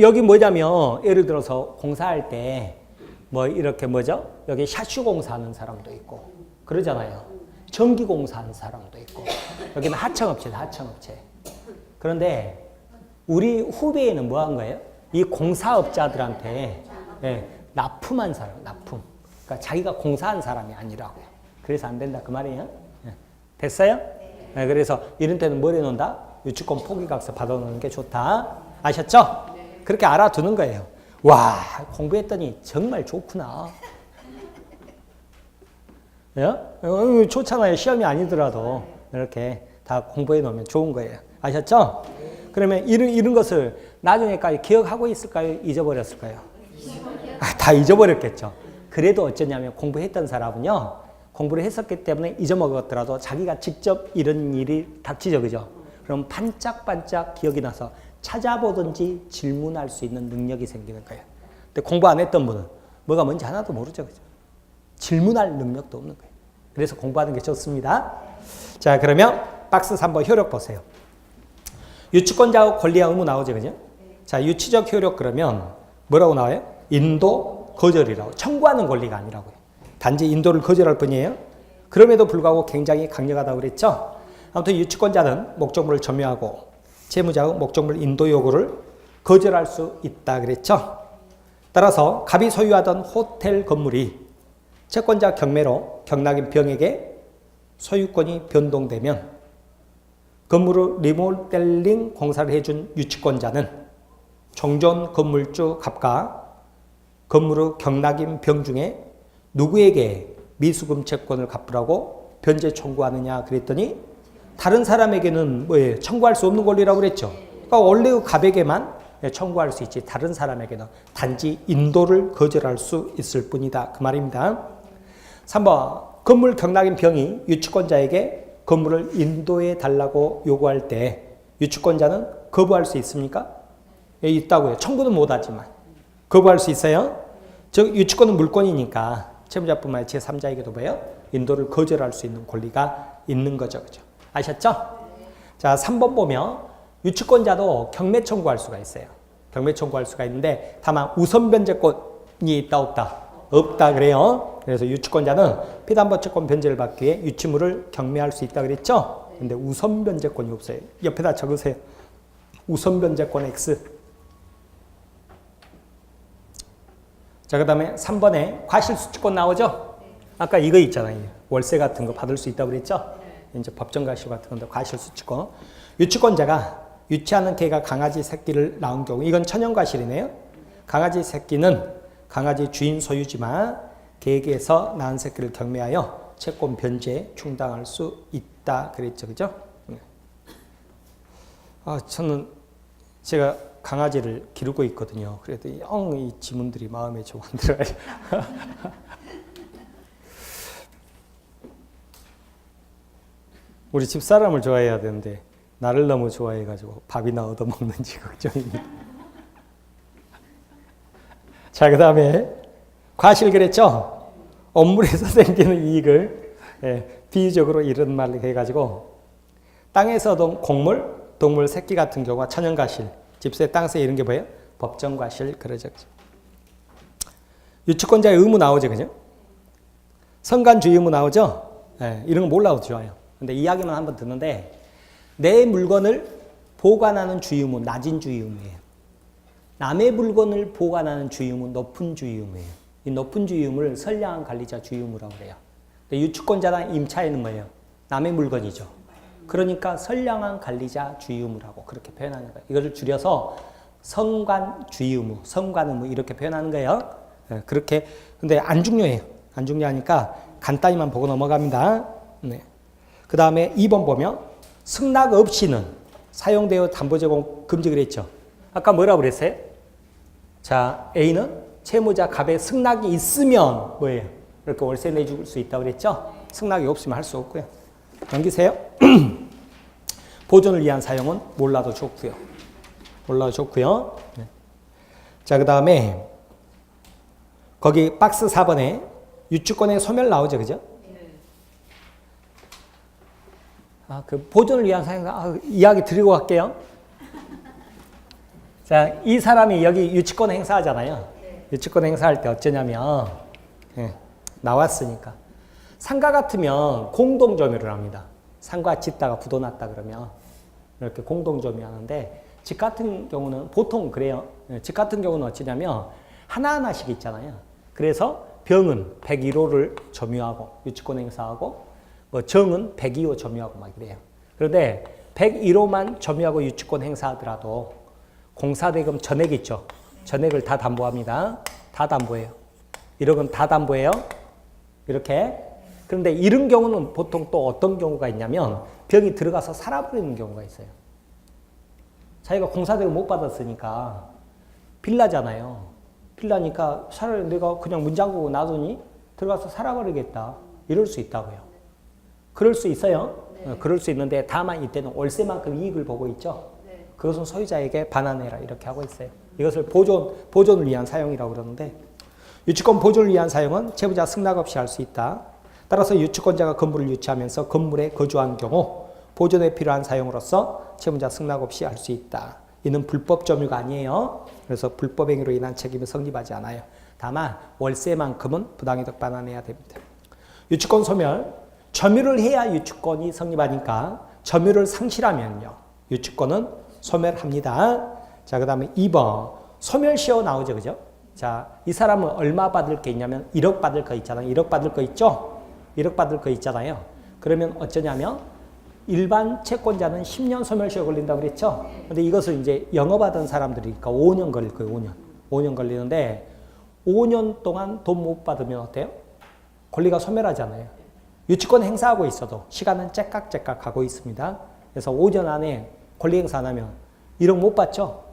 여기 뭐냐면 예를 들어서 공사할 때 뭐 이렇게 뭐죠? 여기 샤슈 공사하는 사람도 있고 그러잖아요. 전기 공사하는 사람도 있고 여기는 하청업체다, 하청업체. 그런데 우리 후배에는 뭐 한 거예요? 이 공사업자들한테 납품한 사람, 납품. 그러니까 자기가 공사한 사람이 아니라고요. 그래서 안 된다 그 말이에요. 됐어요? 네, 그래서 이런 때는 뭘 해놓는다? 유치권 포기각서 받아놓는 게 좋다. 아셨죠? 그렇게 알아두는 거예요. 와, 공부했더니 정말 좋구나. 좋잖아요. 시험이 아니더라도 이렇게 다 공부해 놓으면 좋은 거예요. 아셨죠? 그러면 이런 것을 나중에까지 기억하고 있을까요? 잊어버렸을까요? 다 잊어버렸겠죠. 그래도 어쩌냐면 공부했던 사람은요. 공부를 했었기 때문에 잊어먹었더라도 자기가 직접 이런 일이 닥치죠. 그죠? 그럼 반짝반짝 기억이 나서 찾아보든지 질문할 수 있는 능력이 생기는 거예요. 근데 공부 안 했던 분은 뭐가 뭔지 하나도 모르죠. 그죠? 질문할 능력도 없는 거예요. 그래서 공부하는 게 좋습니다. 자, 그러면 박스 3번 효력 보세요. 유치권자의 권리와 의무 나오죠. 그죠? 자, 유치적 효력 그러면 뭐라고 나와요? 인도 거절이라고. 청구하는 권리가 아니라고요. 단지 인도를 거절할 뿐이에요. 그럼에도 불구하고 굉장히 강력하다고 그랬죠. 아무튼 유치권자는 목적물을 점유하고 채무자의 목적물 인도 요구를 거절할 수 있다 그랬죠. 따라서 갑이 소유하던 호텔 건물이 채권자 경매로 경락인 병에게 소유권이 변동되면 건물을 리모델링 공사를 해준 유치권자는 종전 건물주 갑과 건물의 경락인 병 중에 누구에게 미수금 채권을 갚으라고 변제 청구하느냐 그랬더니 다른 사람에게는 뭐예요? 청구할 수 없는 권리라고 그랬죠. 그러니까 원래의 갑에게만 청구할 수 있지 다른 사람에게는 단지 인도를 거절할 수 있을 뿐이다. 그 말입니다. 3번 건물 경락인 병이 유치권자에게 건물을 인도해 달라고 요구할 때 유치권자는 거부할 수 있습니까? 예, 있다고요. 청구는 못하지만 거부할 수 있어요. 즉 유치권은 물권이니까 채무자뿐만 아니라 제3자에게도 뭐예요? 인도를 거절할 수 있는 권리가 있는 거죠. 그죠? 아셨죠? 자, 3번 보면 유치권자도 경매 청구할 수가 있어요. 경매 청구할 수가 있는데 다만 우선 변제권이 있다 없다? 없다 그래요. 그래서 유치권자는 피담보 채권 변제를 받기 위해 유치물을 경매할 수 있다 그랬죠? 근데 우선 변제권이 없어요. 옆에다 적으세요. 우선 변제권 X. 자, 그 다음에 3번에 과실수취권 나오죠? 아까 이거 있잖아요. 월세 같은 거 받을 수 있다고 그랬죠? 이제 법정과실 같은 건데 과실수취권. 유치권자가 유치하는 개가 강아지 새끼를 낳은 경우, 이건 천연과실이네요. 강아지 새끼는 강아지 주인 소유지만 개에게서 낳은 새끼를 경매하여 채권 변제 충당할 수 있다 그랬죠. 그죠? 저는 제가 강아지를 기르고 있거든요. 그래도 영 이 지문들이 마음에 좀 안 들어요. 우리 집사람을 좋아해야 되는데 나를 너무 좋아해가지고 밥이나 얻어먹는지 걱정입니다. 자, 그 다음에 과실 그랬죠? 업물에서 생기는 이익을 비유적으로 이런 말을 해가지고 땅에서 얻은 곡물, 동물 새끼 같은 경우가 천연과실, 집세 땅세 이런 게 뭐예요? 법정과실 그러죠. 유치권자의 의무 나오죠. 그죠? 선관주의 의무 나오죠? 이런 거 몰라도 좋아요. 근데 이야기만 한번 듣는데 내 물건을 보관하는 주의 의무 낮은 주의 의무예요. 남의 물건을 보관하는 주의 의무 높은 주의 의무예요. 이 높은 주의 의무를 선량한 관리자 주의 의무라고 그래요. 근데 유치권자랑 임차인은 뭐예요? 남의 물건이죠. 그러니까 선량한 관리자 주의 의무라고 그렇게 표현하는 거예요. 이거를 줄여서 선관 주의 의무, 선관 의무 이렇게 표현하는 거예요. 그렇게 근데 안 중요해요. 안 중요하니까 간단히만 보고 넘어갑니다. 네. 그 다음에 2번 보면 승낙 없이는 사용되어 담보 제공 금지 그랬죠. 아까 뭐라고 그랬어요? 자, A는 채무자 갑의 승낙이 있으면 뭐예요? 이렇게 월세 내줄 수 있다고 그랬죠. 승낙이 없으면 할 수 없고요. 넘기세요. 보존을 위한 사용은 몰라도 좋고요. 몰라도 좋고요. 네. 자, 그 다음에 거기 박스 4번에 유치권의 소멸 나오죠, 그죠? 그 보존을 위한 사용, 이야기 드리고 갈게요. 자, 이 사람이 여기 유치권 행사하잖아요. 유치권 행사할 때 어쩌냐면, 나왔으니까. 상가 같으면 공동점유를 합니다. 상가 짓다가 부도났다 그러면 이렇게 공동점유하는데 집 같은 경우는 보통 그래요. 집 같은 경우는 어찌냐면 하나하나씩 있잖아요. 그래서 병은 101호를 점유하고 유치권 행사하고 뭐 정은 102호 점유하고 막 이래요. 그런데 101호만 점유하고 유치권 행사하더라도 공사대금 전액 있죠. 전액을 다 담보합니다. 다 담보해요. 1억은 다 담보해요. 이렇게. 그런데 이런 경우는 보통 또 어떤 경우가 있냐면 병이 들어가서 살아버리는 경우가 있어요. 자기가 공사대금 못 받았으니까 빌라잖아요. 빌라니까 차라리 내가 그냥 문 잠그고 놔두니 들어가서 살아버리겠다. 이럴 수 있다고요. 그럴 수 있어요. 네. 그럴 수 있는데 다만 이때는 월세만큼 이익을 보고 있죠. 네. 그것은 소유자에게 반환해라 이렇게 하고 있어요. 이것을 보존을 위한 사용이라고 그러는데 유치권 보존을 위한 사용은 채무자 승낙 없이 할 수 있다. 따라서 유치권자가 건물을 유치하면서 건물에 거주한 경우 보존에 필요한 사용으로서 채무자 승낙 없이 할 수 있다. 이는 불법 점유가 아니에요. 그래서 불법 행위로 인한 책임이 성립하지 않아요. 다만 월세만큼은 부당이득 반환해야 됩니다. 유치권 소멸, 점유를 해야 유치권이 성립하니까 점유를 상실하면요. 유치권은 소멸합니다. 자, 그 다음에 2번 소멸시효 나오죠. 그죠? 자, 이 사람은 얼마 받을 게 있냐면 1억 받을 거 있잖아요. 1억 받을 거 있죠? 1억 받을 거 있잖아요. 그러면 어쩌냐면 일반 채권자는 10년 소멸시효 걸린다고 그랬죠? 근데 이것을 이제 영업하던 사람들이니까 5년 걸릴 거예요. 5년. 5년 걸리는데 5년 동안 돈 못 받으면 어때요? 권리가 소멸하잖아요. 유치권 행사하고 있어도 시간은 째깍째깍 가고 있습니다. 그래서 5년 안에 권리 행사 안 하면 1억 못 받죠?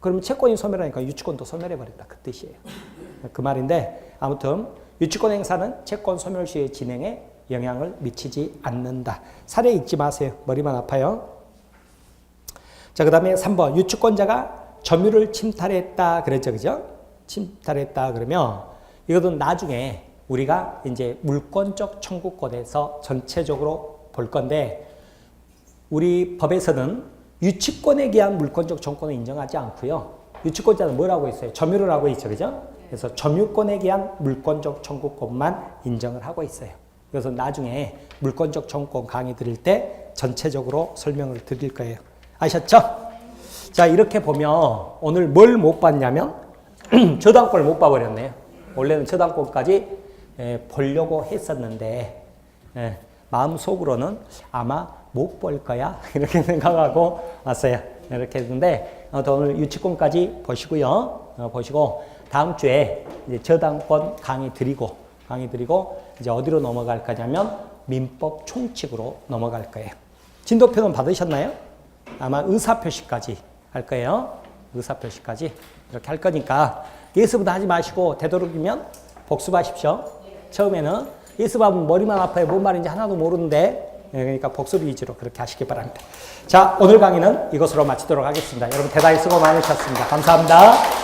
그러면 채권이 소멸하니까 유치권도 소멸해버린다. 그 뜻이에요. 그 말인데 아무튼 유치권 행사는 채권 소멸시효의 진행에 영향을 미치지 않는다. 사례 잊지 마세요. 머리만 아파요. 자, 그 다음에 3번 유치권자가 점유를 침탈했다 그랬죠. 그죠? 침탈했다 그러면 이것은 나중에 우리가 이제 물권적 청구권에서 전체적으로 볼 건데 우리 법에서는 유치권에 기한 물권적 청구권을 인정하지 않고요. 유치권자는 뭐라고 했어요? 점유를 하고 있죠. 그죠? 그래서 점유권에 기한 물권적 청구권만 인정을 하고 있어요. 그래서 나중에 물권적 청구권 강의 드릴 때 전체적으로 설명을 드릴 거예요. 아셨죠? 자, 이렇게 보면 오늘 뭘 못 봤냐면 저당권을 못 봐버렸네요. 원래는 저당권까지 보려고 했었는데 마음속으로는 아마 못 볼 거야 이렇게 생각하고 왔어요. 이렇게 했는데 오늘 유치권까지 보시고요. 보시고 다음 주에 이제 저당권 강의 드리고 이제 어디로 넘어갈 거냐면 민법 총칙으로 넘어갈 거예요. 진도표는 받으셨나요? 아마 의사표시까지 할 거예요. 의사표시까지 이렇게 할 거니까 예습은 하지 마시고 되도록이면 복습하십시오. 처음에는 예습하면 머리만 아파요. 뭔 말인지 하나도 모르는데 그러니까 복습 위주로 그렇게 하시기 바랍니다. 자, 오늘 강의는 이것으로 마치도록 하겠습니다. 여러분 대단히 수고 많으셨습니다. 감사합니다.